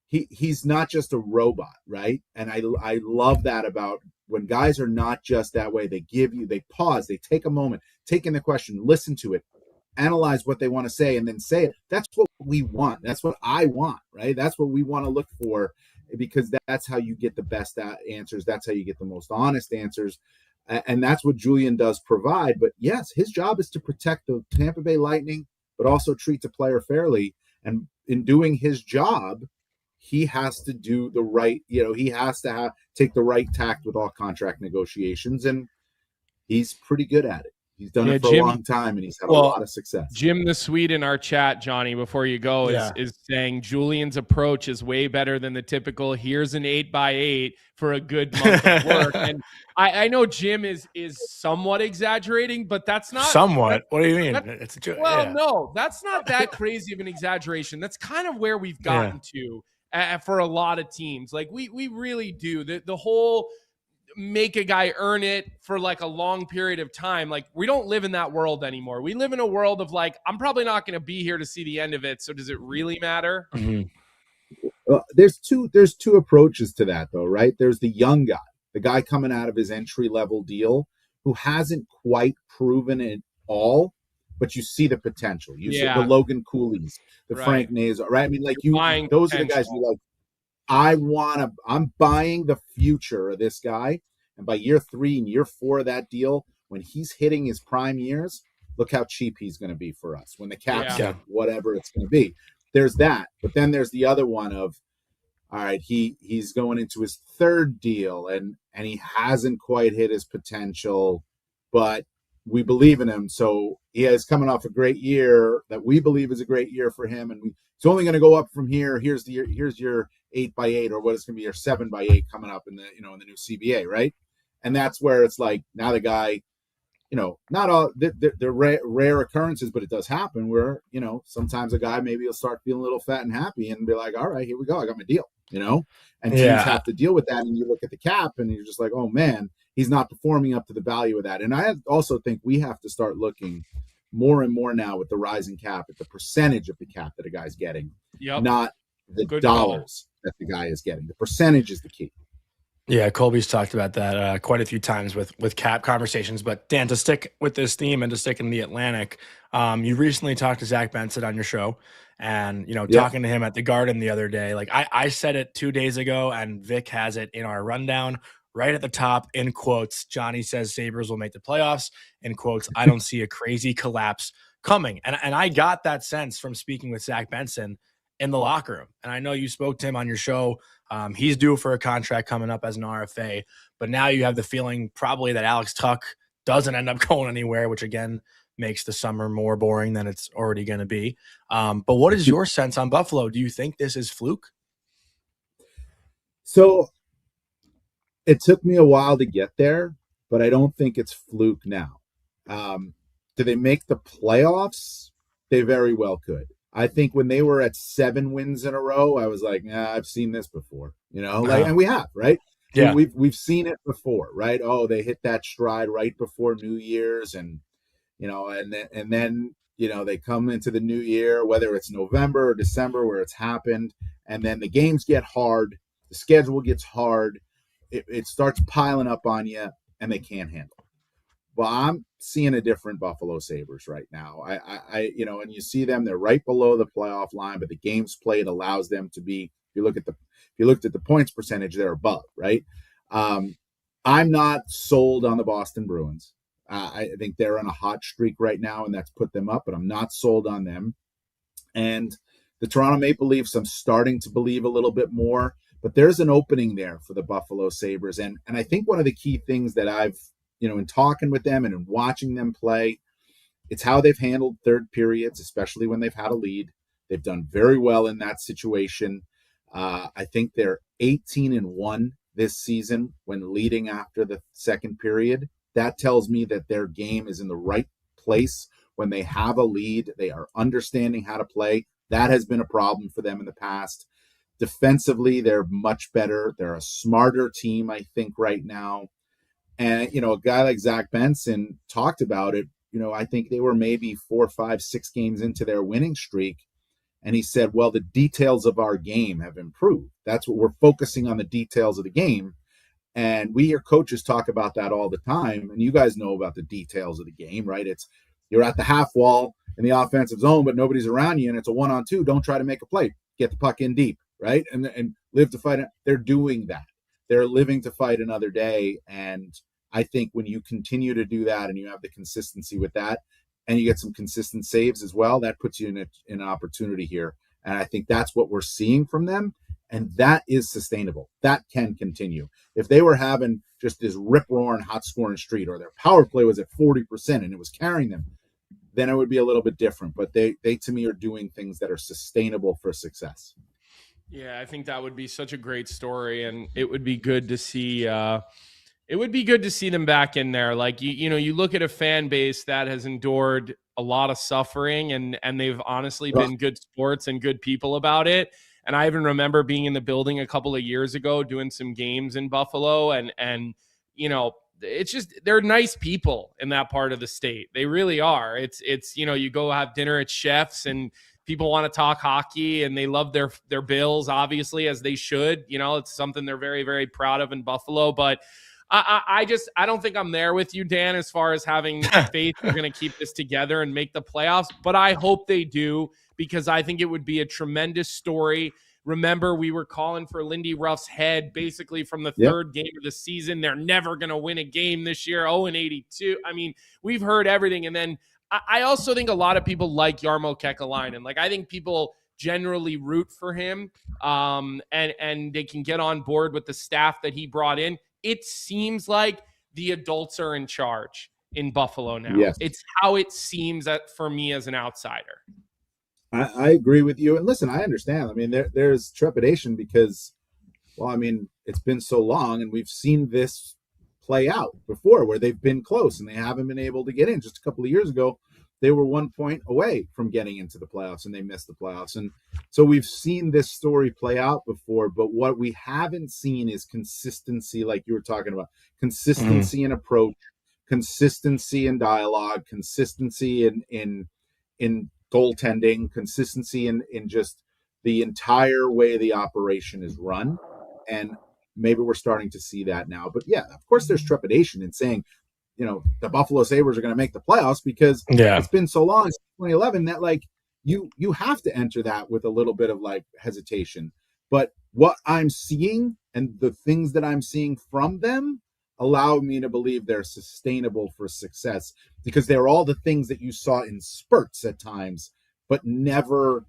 he's not just a robot, right? And I love that about when guys are not just that way, they pause, they take a moment, take in the question, listen to it, analyze what they want to say, and then say it. That's what we want. That's what I want, right? That's what we want to look for, because that's how you get the best answers. That's how you get the most honest answers. And that's what Julian does provide. But yes, his job is to protect the Tampa Bay Lightning, but also treat the player fairly. And in doing his job, he has to do the right, he has to take the right tact with all contract negotiations. And he's pretty good at it. He's done it for a long time, and he's had a lot of success. Jim the Swede in our chat, Johnny, before you go, is saying Julian's approach is way better than the typical, here's an 8x8 for a good month of work. And I know Jim is somewhat exaggerating, but that's not... Somewhat? What do you mean? It's a joke. Well, no, that's not that crazy of an exaggeration. That's kind of where we've gotten to for a lot of teams. Like, we really do. The whole... make a guy earn it for like a long period of time. Like, we don't live in that world anymore. We live in a world of like, I'm probably not going to be here to see the end of it. So does it really matter? Mm-hmm. Well, there's two approaches to that though, right? There's the young guy, the guy coming out of his entry level deal who hasn't quite proven it all, but you see the potential. You see the Logan Coolies, the Frank Nazar, right? I mean, like those are the guys you like. I'm buying the future of this guy. And by year 3 and year 4 of that deal, when he's hitting his prime years, look how cheap he's going to be for us when the cap's at whatever it's going to be. There's that. But then there's the other one of, all right, he's going into his 3rd deal and he hasn't quite hit his potential, but we believe in him. So he is coming off a great year that we believe is a great year for him. And it's only going to go up from here. Here's your 8x8, or what is going to be your 7x8 coming up in the in the new CBA, right? And that's where it's like, now the guy, not all they're rare occurrences, but it does happen where sometimes a guy maybe will start feeling a little fat and happy and be like, all right, here we go, I got my deal, and teams have to deal with that. And you look at the cap and you're just like, oh man, he's not performing up to the value of that. And I also think we have to start looking more and more now with the rising cap at the percentage of the cap that a guy's getting, not the dollars that the guy is getting. The percentage is the key. Yeah, Colby's talked about that quite a few times with cap conversations. But Dan, to stick with this theme and to stick in the Atlantic, you recently talked to Zach Benson on your show, and talking to him at the Garden the other day. Like I said it 2 days ago, and Vic has it in our rundown right at the top in quotes. Johnny says Sabres will make the playoffs. In quotes, I don't see a crazy collapse coming, and I got that sense from speaking with Zach Benson in the locker room. And I know you spoke to him on your show. He's due for a contract coming up as an RFA, but now you have the feeling probably that Alex Tuch doesn't end up going anywhere, which again makes the summer more boring than it's already going to be. But what is your sense on Buffalo? Do you think this is fluke? So it took me a while to get there, but I don't think it's fluke now. Do they make the playoffs? They very well could. I think when they were at 7 wins in a row, I was like, I've seen this before, and we have, right? Yeah. We've seen it before, right? Oh, they hit that stride right before New Year's, and then they come into the new year, whether it's November or December where it's happened, and then the games get hard, the schedule gets hard, it starts piling up on you, and they can't handle it. Well, I'm seeing a different Buffalo Sabres right now. I and you see them, they're right below the playoff line, but the games played allows them to be, if you looked at the points percentage, they're above, right? I'm not sold on the Boston Bruins. I think they're on a hot streak right now, and that's put them up, but I'm not sold on them. And the Toronto Maple Leafs, I'm starting to believe a little bit more, but there's an opening there for the Buffalo Sabres. And I think one of the key things that I've, in talking with them and in watching them play, it's how they've handled third periods, especially when they've had a lead. They've done very well in that situation. I think they're 18-1 this season when leading after the second period. That tells me that their game is in the right place when they have a lead. They are understanding how to play. That has been a problem for them in the past. Defensively, they're much better. They're a smarter team, I think, right now. And, a guy like Zach Benson talked about it. I think they were maybe 4, 5, 6 games into their winning streak. And he said, well, the details of our game have improved. That's what we're focusing on, the details of the game. And we hear coaches talk about that all the time. And you guys know about the details of the game, right? It's you're at the half wall in the offensive zone, but nobody's around you, and it's a 1-on-2. Don't try to make a play. Get the puck in deep, right? And live to fight. They're doing that. They're living to fight another day. And I think when you continue to do that and you have the consistency with that, and you get some consistent saves as well, that puts you in an opportunity here. And I think that's what we're seeing from them. And that is sustainable. That can continue. If they were having just this rip-roaring, hot-scoring streak, or their power play was at 40% and it was carrying them, then it would be a little bit different. But they to me, are doing things that are sustainable for success. Yeah, I think that would be such a great story, and it would be good to see. It would be good to see them back in there. Like you look at a fan base that has endured a lot of suffering, and they've honestly been good sports and good people about it. And I even remember being in the building a couple of years ago doing some games in Buffalo, and it's just they're nice people in that part of the state. They really are. It's you go have dinner at Chef's and people want to talk hockey, and they love their Bills, obviously, as they should. It's something they're very, very proud of in Buffalo. But I don't think I'm there with you, Dan, as far as having faith we're going to keep this together and make the playoffs. But I hope they do, because I think it would be a tremendous story. Remember, we were calling for Lindy Ruff's head basically from the third game of the season. They're never going to win a game this year, 0-82. I mean, we've heard everything. And then I also think a lot of people like Jarmo Kekalainen. Like, I think people generally root for him, and they can get on board with the staff that he brought in. It seems like the adults are in charge in Buffalo now. Yes. It's how it seems for me as an outsider. I agree with you. And listen, I understand. I mean, there's trepidation because, well, I mean, it's been so long and we've seen this play out before where they've been close and they haven't been able to get in. Just a couple of years ago, they were 1 point away from getting into the playoffs and they missed the playoffs. And so we've seen this story play out before, but what we haven't seen is consistency, like you were talking about, consistency in approach, consistency in dialogue, consistency in goaltending, consistency in just the entire way the operation is run. And maybe we're starting to see that now. But yeah, of course there's trepidation in saying, the Buffalo Sabres are going to make the playoffs because it's been so long since 2011 that like you have to enter that with a little bit of like hesitation. But what I'm seeing and the things that I'm seeing from them allow me to believe they're sustainable for success, because they're all the things that you saw in spurts at times, but never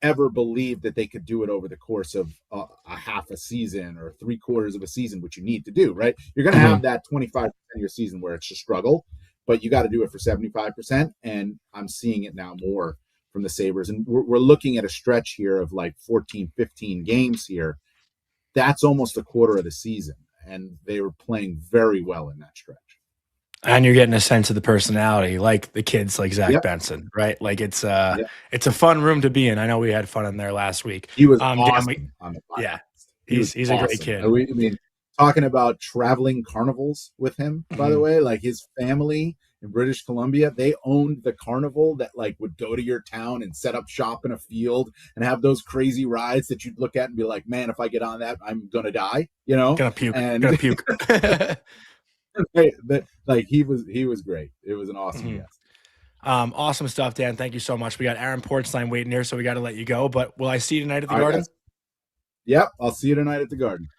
ever believed that they could do it over the course of a half a season or 3/4 of a season, which you need to do, right? You're going to have that 25% of your season where it's a struggle, but you got to do it for 75%. And I'm seeing it now more from the Sabres. And we're looking at a stretch here of like 14, 15 games here. That's almost a quarter of the season. And they were playing very well in that stretch. And you're getting a sense of the personality, like the kids, like Zach Benson, right? Like it's a fun room to be in. I know we had fun in there last week. He was awesome on the podcast. Yeah, he's awesome. A great kid. I mean, talking about traveling carnivals with him, by the way, like his family in British Columbia, they owned the carnival that like would go to your town and set up shop in a field and have those crazy rides that you'd look at and be like, man, if I get on that, I'm gonna die. Gonna puke. Gonna puke. Like he was great. It was an awesome guest. Awesome stuff, Dan. Thank you so much. We got Aaron Portzline waiting here, so we got to let you go. But will I see you tonight at the Garden? Yep, I'll see you tonight at the Garden.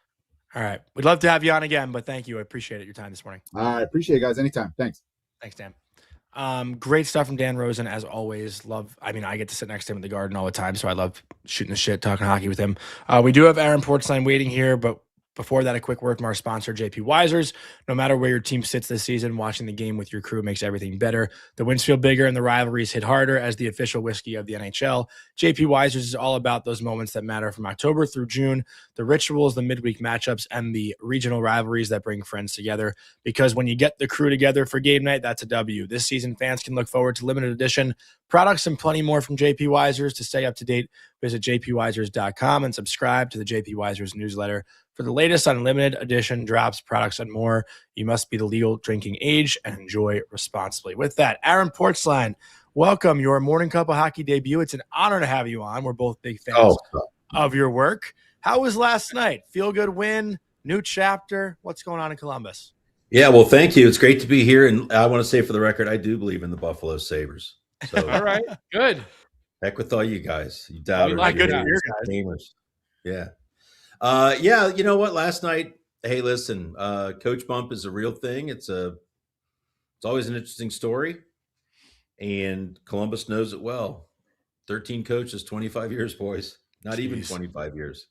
All right. We'd love to have you on again, but thank you. I appreciate your time this morning. I appreciate it, guys. Anytime. Thanks. Thanks, Dan. Great stuff from Dan Rosen, as always. I get to sit next to him at the Garden all the time, so I love shooting the shit, talking hockey with him. We do have Aaron Portzline waiting here, but before that, a quick word from our sponsor, JP Weisers. No matter where your team sits this season, watching the game with your crew makes everything better. The wins feel bigger and the rivalries hit harder. As the official whiskey of the NHL, JP Weisers is all about those moments that matter from October through June, the rituals, the midweek matchups, and the regional rivalries that bring friends together. Because when you get the crew together for game night, that's a W. This season, fans can look forward to limited edition products and plenty more from JP Weisers. To stay up to date, visit jpweisers.com and subscribe to the JP Weisers newsletter for the latest on limited edition drops, products, and more. You must be the legal drinking age and enjoy responsibly. With that, Aaron Portzline, welcome your Morning Cuppa Hockey debut. It's an honor to have you on. We're both big fans of your work. How was last night? Feel good win. new chapter. What's going on in Columbus? Yeah, well, thank you. It's great to be here. And I want to say for the record, I do believe in the Buffalo Sabres. So All right, good. Heck with all you guys. You doubters. Like good haters, to hear, guys. gamers. Yeah. Yeah, you know what? Last night, hey, listen, Coach Bump is a real thing. It's always an interesting story. And Columbus knows it well. 13 coaches, 25 years, boys. Not even 25 years.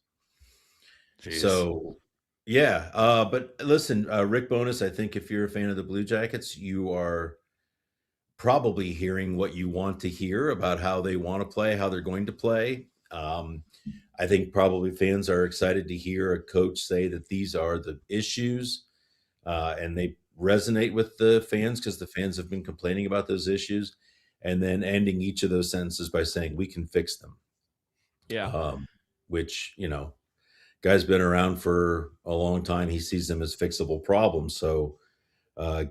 Jeez. So, yeah. But listen, Rick Bowness, I think if you're a fan of the Blue Jackets, you are probably hearing what you want to hear about how they want to play, how they're going to play. I think probably fans are excited to hear a coach say that these are the issues, and they resonate with the fans because the fans have been complaining about those issues, and then ending each of those sentences by saying we can fix them. Yeah. Which, guy's been around for a long time. He sees them as fixable problems. So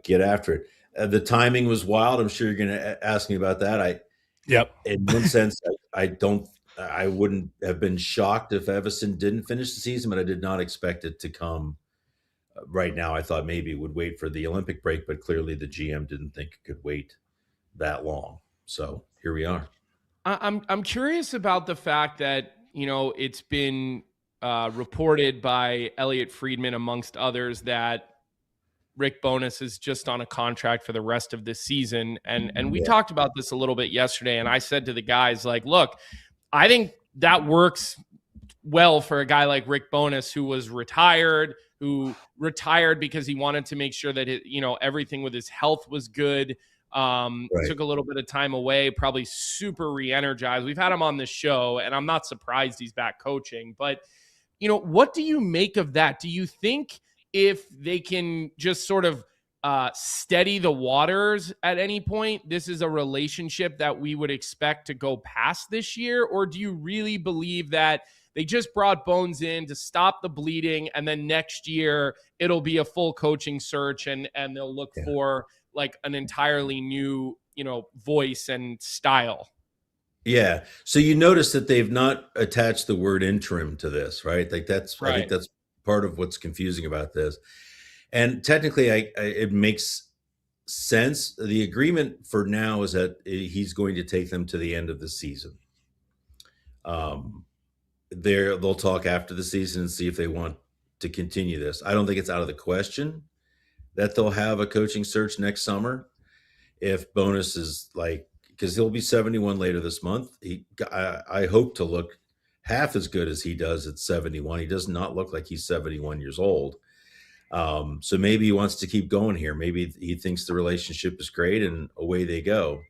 get after it. The timing was wild. I'm sure you're going to ask me about that. Yep. In one sense, I wouldn't have been shocked if Evason didn't finish the season, but I did not expect it to come right now. I thought maybe it would wait for the Olympic break, but clearly the GM didn't think it could wait that long. So here we are. I'm curious about the fact that, it's been reported by Elliot Friedman, amongst others, that Rick Bowness is just on a contract for the rest of this season. And we talked about this a little bit yesterday. And I said to the guys, like, look, I think that works well for a guy like Rick Bowness, who retired because he wanted to make sure that everything with his health was good. Took a little bit of time away, probably super re-energized. We've had him on this show, and I'm not surprised he's back coaching. But, what do you make of that? Do you think if they can just sort of steady the waters at any point, this is a relationship that we would expect to go past this year? Or do you really believe that they just brought Bones in to stop the bleeding, and then next year it'll be a full coaching search and they'll look for like an entirely new, voice and style? Yeah. So you notice that they've not attached the word interim to this, right? Like that's, right. I think that's part of what's confusing about this. And technically it makes sense. The agreement for now is that he's going to take them to the end of the season. They'll talk after the season and see if they want to continue this. I don't think it's out of the question that they'll have a coaching search next summer. If Bowness is because he'll be 71 later this month. I hope to look half as good as he does at 71. He does not look like he's 71 years old. So maybe he wants to keep going here. Maybe he thinks the relationship is great and away they go.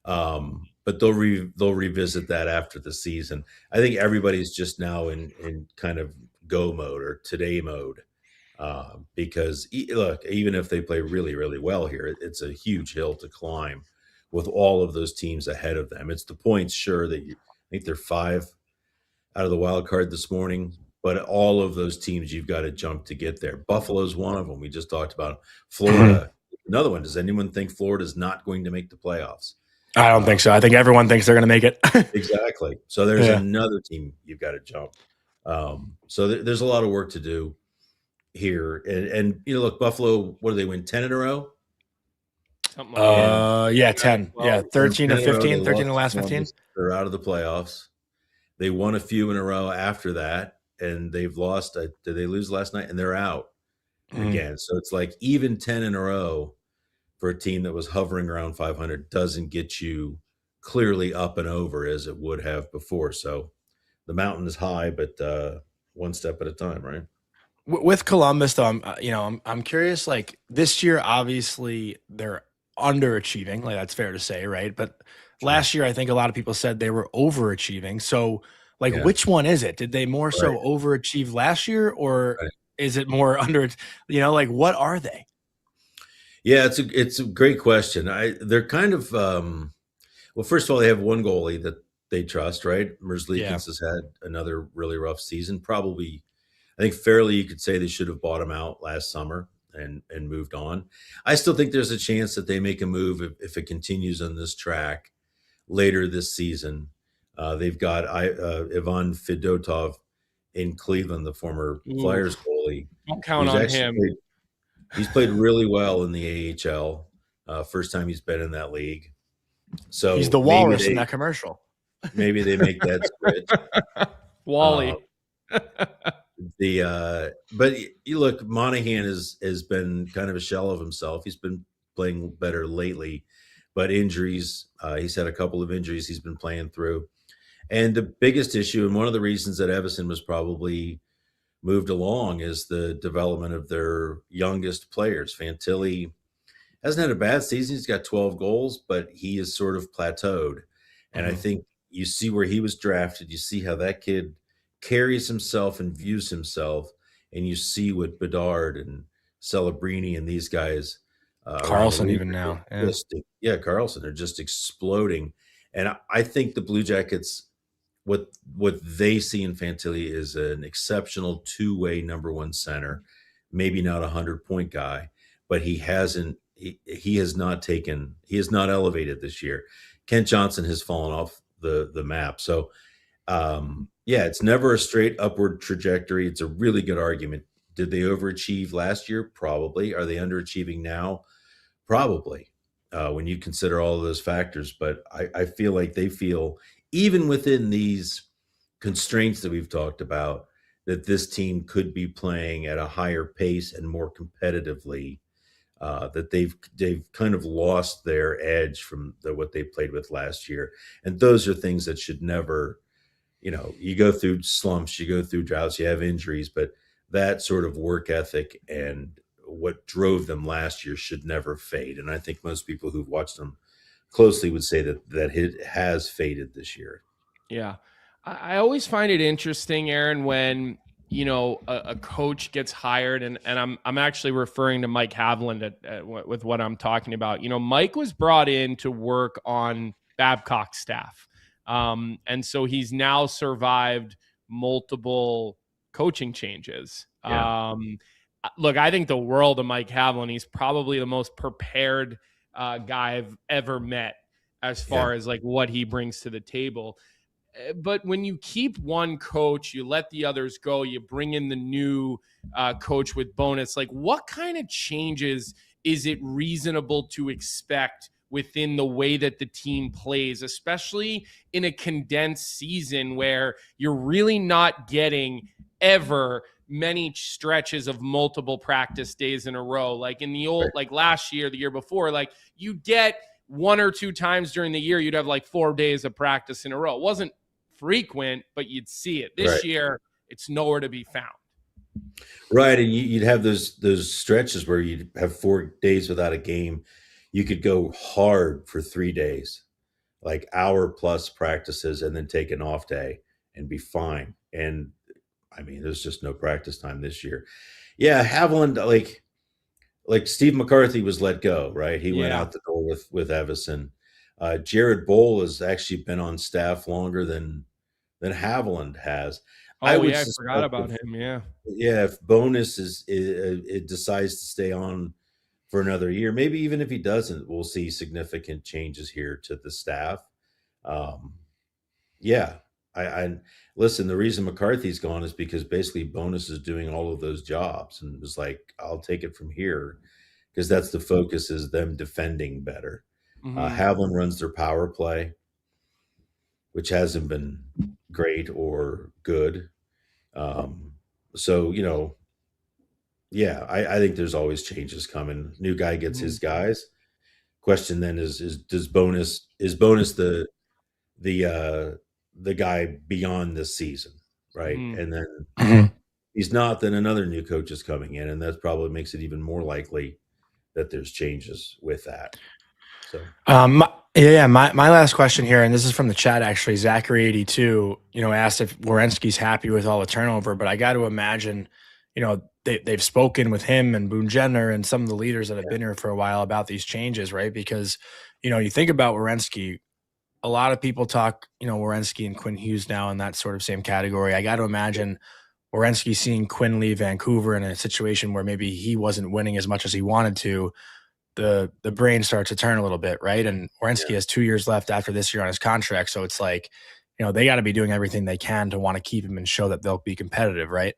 But they'll revisit that after the season. I think everybody's just now in kind of go mode or today mode. Because look, even if they play really, really well here, it's a huge hill to climb with all of those teams ahead of them. It's the points, sure, that I think they're 5 out of the wild card this morning, but all of those teams you've got to jump to get there. Buffalo's one of them. We just talked about Florida. Another one. Does anyone think Florida's not going to make the playoffs? I don't think so. I think everyone thinks they're going to make it. Exactly. So there's another team you've got to jump. So there's a lot of work to do here. And look, Buffalo, what do they win? 10 in a row? 10. Yeah, 13 or 15, 13 in the last 15. They're out of the playoffs. They won a few in a row after that, and they've lost. Did they lose last night? And they're out again. So it's like even 10 in a row for a team that was hovering around 500 doesn't get you clearly up and over as it would have before. So the mountain is high, but one step at a time, right? With Columbus, though, I'm curious. Like this year, obviously they're underachieving. Like that's fair to say, right? But last year, I think a lot of people said they were overachieving. So, which one is it? Did they more so overachieve last year, or is it more under? What are they? Yeah, it's a great question. They're kind of well, first of all, they have one goalie that they trust, right? Merzlikins has had another really rough season. Probably, I think fairly you could say they should have bought him out last summer and moved on. I still think there's a chance that they make a move if it continues on this track later this season. They've got Ivan Fedotov in Cleveland, the former Flyers goalie. really. Don't count on him. He's played really well in the AHL. First time he's been in that league. So he's the walrus in that commercial. Maybe they make that switch. Wally. But you look, Monahan has been kind of a shell of himself. He's been playing better lately, but injuries, he's had a couple of injuries he's been playing through. And the biggest issue, and one of the reasons that Evason was probably moved along, is the development of their youngest players. Fantilli hasn't had a bad season. He's got 12 goals, but he is sort of plateaued. And I think you see where he was drafted. You see how that kid carries himself and views himself. And you see what Bedard and Celebrini and these guys. Carlson even now. Carlson. They're just exploding. And I think the Blue Jackets, what they see in Fantilli is an exceptional two-way number one center. Maybe not a 100-point guy, but he has not elevated this year. Kent Johnson has fallen off the map. So, it's never a straight upward trajectory. It's a really good argument. Did they overachieve last year? Probably. Are they underachieving now? Probably, when you consider all of those factors. But I feel like they feel, even within these constraints that we've talked about, that this team could be playing at a higher pace and more competitively. That they've kind of lost their edge from what they played with last year. And those are things that should never, you go through slumps, you go through droughts, you have injuries, but that sort of work ethic and what drove them last year should never fade. And I think most people who've watched them closely would say that it has faded this year. Yeah. I always find it interesting, Aaron, when a coach gets hired, and I'm actually referring to Mike Haviland with what I'm talking about. Mike was brought in to work on Babcock's staff. And so he's now survived multiple coaching changes. Yeah. Look, I think the world of Mike Haviland. He's probably the most prepared guy I've ever met as far as like what he brings to the table. But when you keep one coach, you let the others go, you bring in the new coach with Bowness, like what kind of changes is it reasonable to expect within the way that the team plays, especially in a condensed season where you're really not getting ever many stretches of multiple practice days in a row? Like in the old, like last year, the year before, like you get one or two times during the year, you'd have like 4 days of practice in a row. It wasn't frequent, but you'd see it. This year, it's nowhere to be found. Right, and you'd have those stretches where you'd have 4 days without a game. You could go hard for 3 days, like hour-plus practices, and then take an off day and be fine. And, I mean, there's just no practice time this year. Yeah, Haviland, like Steve McCarthy was let go, right? He went out the door with Evason. Jared Bohl has actually been on staff longer than Haviland has. I forgot about him. Yeah. If Bowness it decides to stay on for another year, maybe even if he doesn't, we'll see significant changes here to the staff. I listen. The reason McCarthy's gone is because basically Bowness is doing all of those jobs, and was like, I'll take it from here, because that's the focus, is them defending better. Haviland runs their power play, which hasn't been great or good. I think there's always changes coming. New guy gets his guys. Question then is Bowness the guy beyond this season, right? And then he's not, then another new coach is coming in, and that probably makes it even more likely that there's changes with that. So my last question here, and this is from the chat actually. Zachary82, asked if Werenski's happy with all the turnover, but I got to imagine, they've spoken with him and Boone Jenner and some of the leaders that have been here for a while about these changes, right? Because, you think about Werenski, a lot of people talk, Werenski and Quinn Hughes now in that sort of same category. I got to imagine Werenski seeing Quinn leave Vancouver in a situation where maybe he wasn't winning as much as he wanted to. The brain starts to turn a little bit, right? And Werenski has 2 years left after this year on his contract. So it's like, they got to be doing everything they can to want to keep him and show that they'll be competitive, right?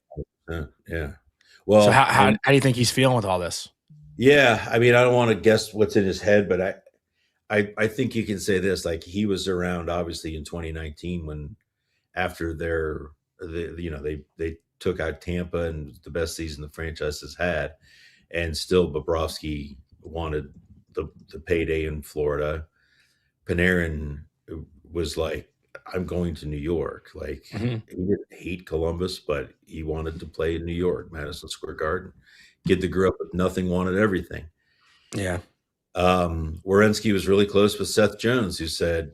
Yeah. Well, so how do you think he's feeling with all this? Yeah, I mean, I don't want to guess what's in his head, but I think you can say this: like he was around, obviously, in 2019 when after they took out Tampa and the best season the franchise has had, and still Bobrovsky wanted the payday in Florida. Panarin was like, I'm going to New York. Like he didn't hate Columbus, but he wanted to play in New York, Madison Square Garden. Kid that grew up with nothing, wanted everything. Yeah. Werenski was really close with Seth Jones, who said,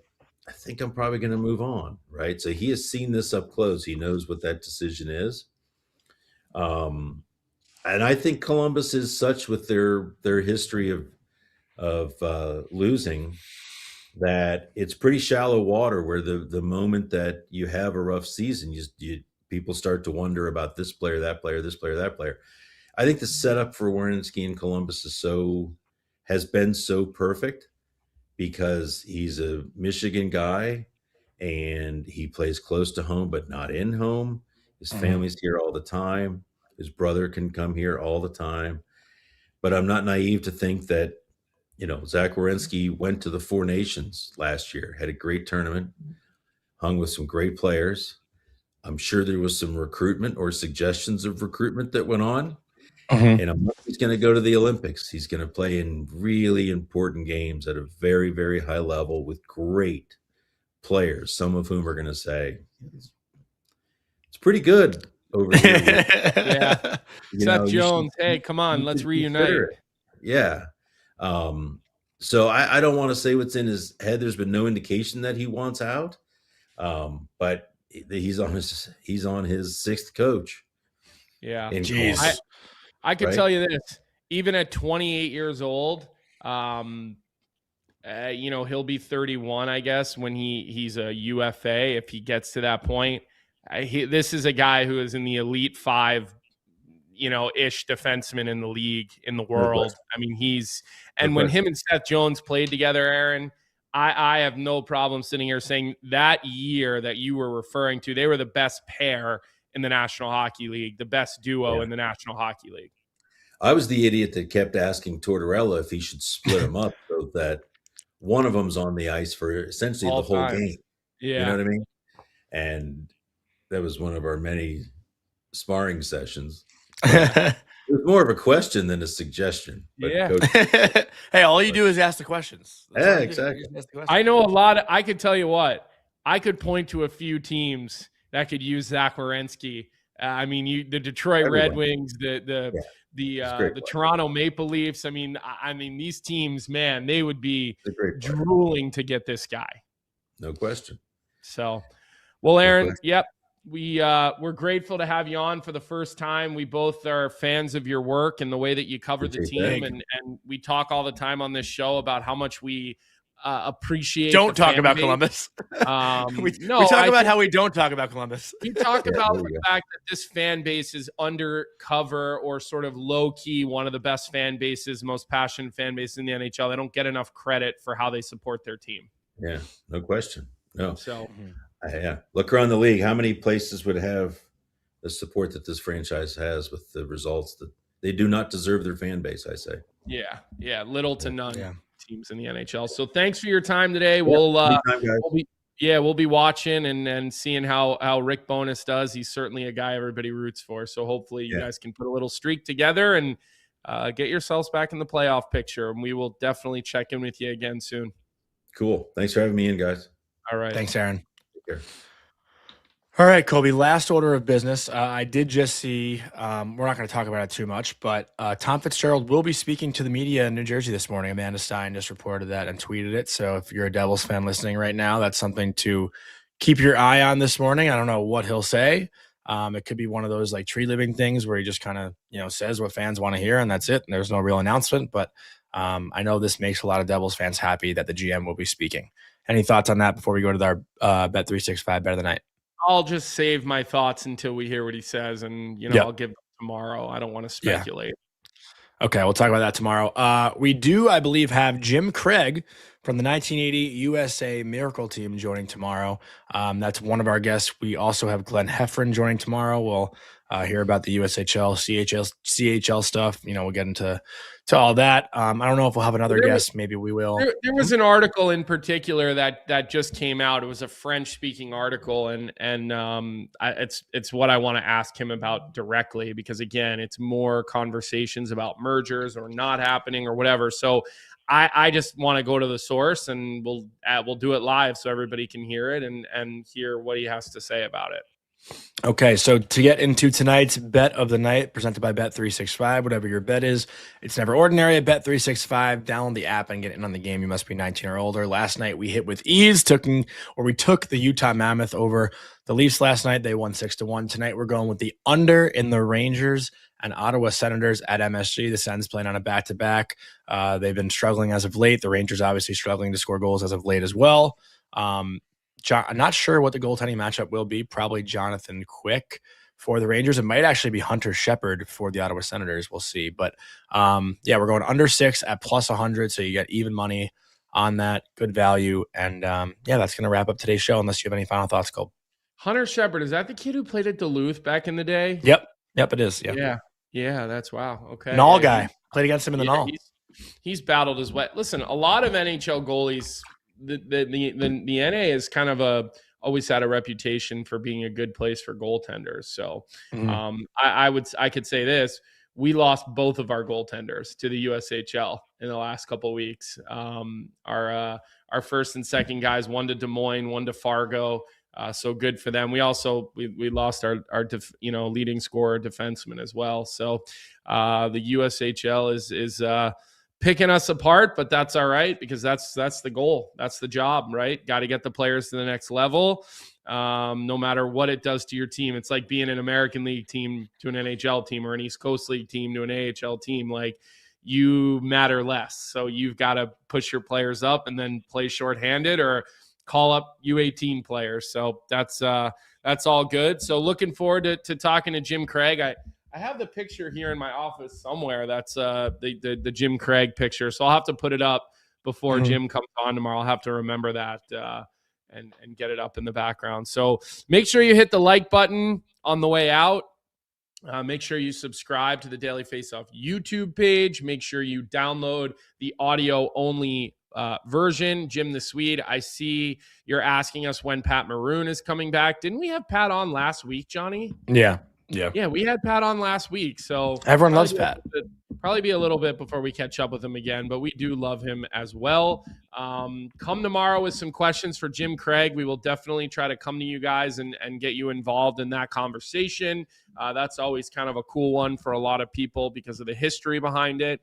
I think I'm probably going to move on, right? So he has seen this up close. He knows what that decision is. And I think Columbus is such with their history of losing that it's pretty shallow water where the moment that you have a rough season, people start to wonder about this player, that player, this player, that player. I think the setup for Werenski in Columbus has been so perfect because he's a Michigan guy and he plays close to home, but not in home. His family's here all the time. His brother can come here all the time. But I'm not naive to think that, Zach Werenski went to the Four Nations last year, had a great tournament, hung with some great players. I'm sure there was some recruitment or suggestions of recruitment that went on. In a month, he's going to go to the Olympics. He's going to play in really important games at a very, very high level with great players, some of whom are going to say, it's pretty good over here. Yeah. Seth Jones, hey, come on, let's reunite. Yeah. So I don't want to say what's in his head. There's been no indication that he wants out. But he's on his sixth coach. Yeah. Jeez. I can tell you this, even at 28 years old, he'll be 31, I guess, when he's a UFA, if he gets to that point. This is a guy who is in the elite 5, ish defenseman in the league, in the world. I mean, when him and Seth Jones played together, Aaron, I have no problem sitting here saying that year that you were referring to, they were the best pair in the National Hockey League, the best duo in the National Hockey League. I was the idiot that kept asking Tortorella if he should split them up so that one of them's on the ice for essentially the whole game. Yeah. You know what I mean? And that was one of our many sparring sessions. It was more of a question than a suggestion. But Coach, hey, all you do is ask the questions. Yeah, exactly. I know a lot. I could tell you what, I could point to a few teams that could use Zach Werenski. The Detroit Red Wings, the Toronto Maple Leafs. I mean, these teams, man, they would be drooling to get this guy. No question. So, well, Aaron, yep. We're grateful to have you on for the first time. We both are fans of your work and the way that you cover the team. And we talk all the time on this show about how much we appreciate. Don't talk about Columbus. We talk about how we don't talk about Columbus. We talk about the fact that this fan base is undercover or sort of low key, one of the best fan bases, most passionate fan base in the NHL. They don't get enough credit for how they support their team. Yeah, no question. No. So, look around the league. How many places would have the support that this franchise has with the results that they do not deserve their fan base? I say. Yeah, little to none. Yeah. Teams in the NHL. So thanks for your time today. We'll be watching and seeing how Rick Bowness does. He's certainly a guy everybody roots for. So hopefully you guys can put a little streak together and get yourselves back in the playoff picture. And we will definitely check in with you again soon. Cool. Thanks for having me in, guys. All right. Thanks, Aaron. Take care. All right, Colby, last order of business. I did just see, we're not going to talk about it too much, but Tom Fitzgerald will be speaking to the media in New Jersey this morning. Amanda Stein just reported that and tweeted it. So if you're a Devils fan listening right now, that's something to keep your eye on this morning. I don't know what he'll say. It could be one of those like tree living things where he just kind of, says what fans want to hear and that's it. And there's no real announcement, but I know this makes a lot of Devils fans happy that the GM will be speaking. Any thoughts on that before we go to our Bet365 Bet of the Night? I'll just save my thoughts until we hear what he says, and I'll give them tomorrow. I don't want to speculate. Okay, we'll talk about that tomorrow. We do, I believe, have Jim Craig from the 1980 USA Miracle Team joining tomorrow. That's one of our guests. We also have Glenn Heffron joining tomorrow. We'll hear about the USHL, CHL stuff. We'll get into all that. I don't know if we'll have another guest. Maybe we will. There was an article in particular that just came out. It was a French-speaking article, and it's what I want to ask him about directly, because again, it's more conversations about mergers or not happening or whatever. So I just want to go to the source, and we'll do it live so everybody can hear it and hear what he has to say about it. Okay, so to get into tonight's bet of the night, presented by Bet365, whatever your bet is, it's never ordinary at Bet365. Download the app and get in on the game. You must be 19 or older. Last night we hit with ease, we took the Utah Mammoth over the Leafs last night. They won 6-1. Tonight we're going with the under in the Rangers and Ottawa Senators at MSG. The Sens playing on a back-to-back. They've been struggling as of late. The Rangers obviously struggling to score goals as of late as well. I'm not sure what the goaltending matchup will be. Probably Jonathan Quick for the Rangers. It might actually be Hunter Shepard for the Ottawa Senators. We'll see. But we're going under 6 at plus 100. So you get even money on that. Good value. And that's going to wrap up today's show, unless you have any final thoughts, Cole. Hunter Shepard, is that the kid who played at Duluth back in the day? Yep, it is. Yeah, that's wow. Okay. Null guy. Played against him in the Null. He's battled his way. Listen, a lot of NHL goalies, the NA is kind of always had a reputation for being a good place for goaltenders. So I could say this: we lost both of our goaltenders to the USHL in the last couple of weeks. Our first and second guys, one to Des Moines, one to Fargo. So good for them. We also we lost our leading scorer defenseman as well. So the USHL is picking us apart, but that's all right, because that's the goal. That's the job, right? Got to get the players to the next level. No matter what it does to your team. It's like being an American League team to an NHL team, or an East Coast League team to an AHL team. Like, you matter less. So you've got to push your players up and then play shorthanded or call up U18 players. So that's all good. So looking forward to talking to Jim Craig. I have the picture here in my office somewhere. That's the Jim Craig picture. So I'll have to put it up before Jim comes on tomorrow. I'll have to remember that and get it up in the background. So make sure you hit the like button on the way out. Make sure you subscribe to the Daily Faceoff YouTube page. Make sure you download the audio only version. Jim the Swede, I see you're asking us when Pat Maroon is coming back. Didn't we have Pat on last week, Johnny? Yeah, we had Pat on last week. So everyone loves Pat. Probably be a little bit before we catch up with him again, but we do love him as well. Come tomorrow with some questions for Jim Craig. We will definitely try to come to you guys and get you involved in that conversation. That's always kind of a cool one for a lot of people because of the history behind it.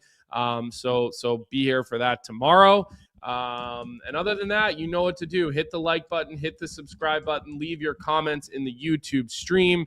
So be here for that tomorrow. And other than that, you know what to do. Hit the like button, hit the subscribe button, leave your comments in the YouTube stream.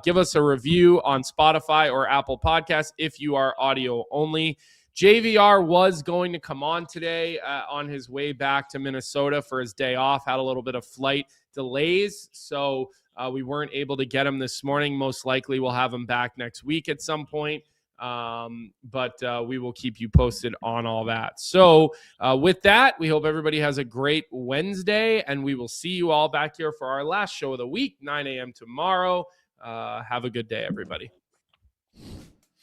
Give us a review on Spotify or Apple Podcasts if you are audio only. JVR was going to come on today on his way back to Minnesota for his day off, had a little bit of flight delays. So we weren't able to get him this morning. Most likely we'll have him back next week at some point. But we will keep you posted on all that. So with that, we hope everybody has a great Wednesday, and we will see you all back here for our last show of the week, 9 a.m. tomorrow. Have a good day, everybody.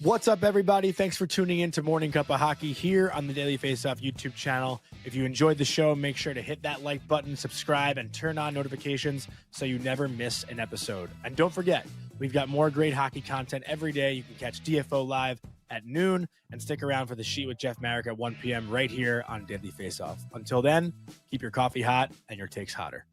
What's up, everybody? Thanks for tuning in to Morning Cuppa Hockey here on the Daily Faceoff YouTube channel. If you enjoyed the show, make sure to hit that like button, subscribe, and turn on notifications so you never miss an episode. And don't forget, we've got more great hockey content every day. You can catch DFO live at noon and stick around for the Sheet with Jeff Marek at 1 p.m. right here on Daily Faceoff. Until then, keep your coffee hot and your takes hotter.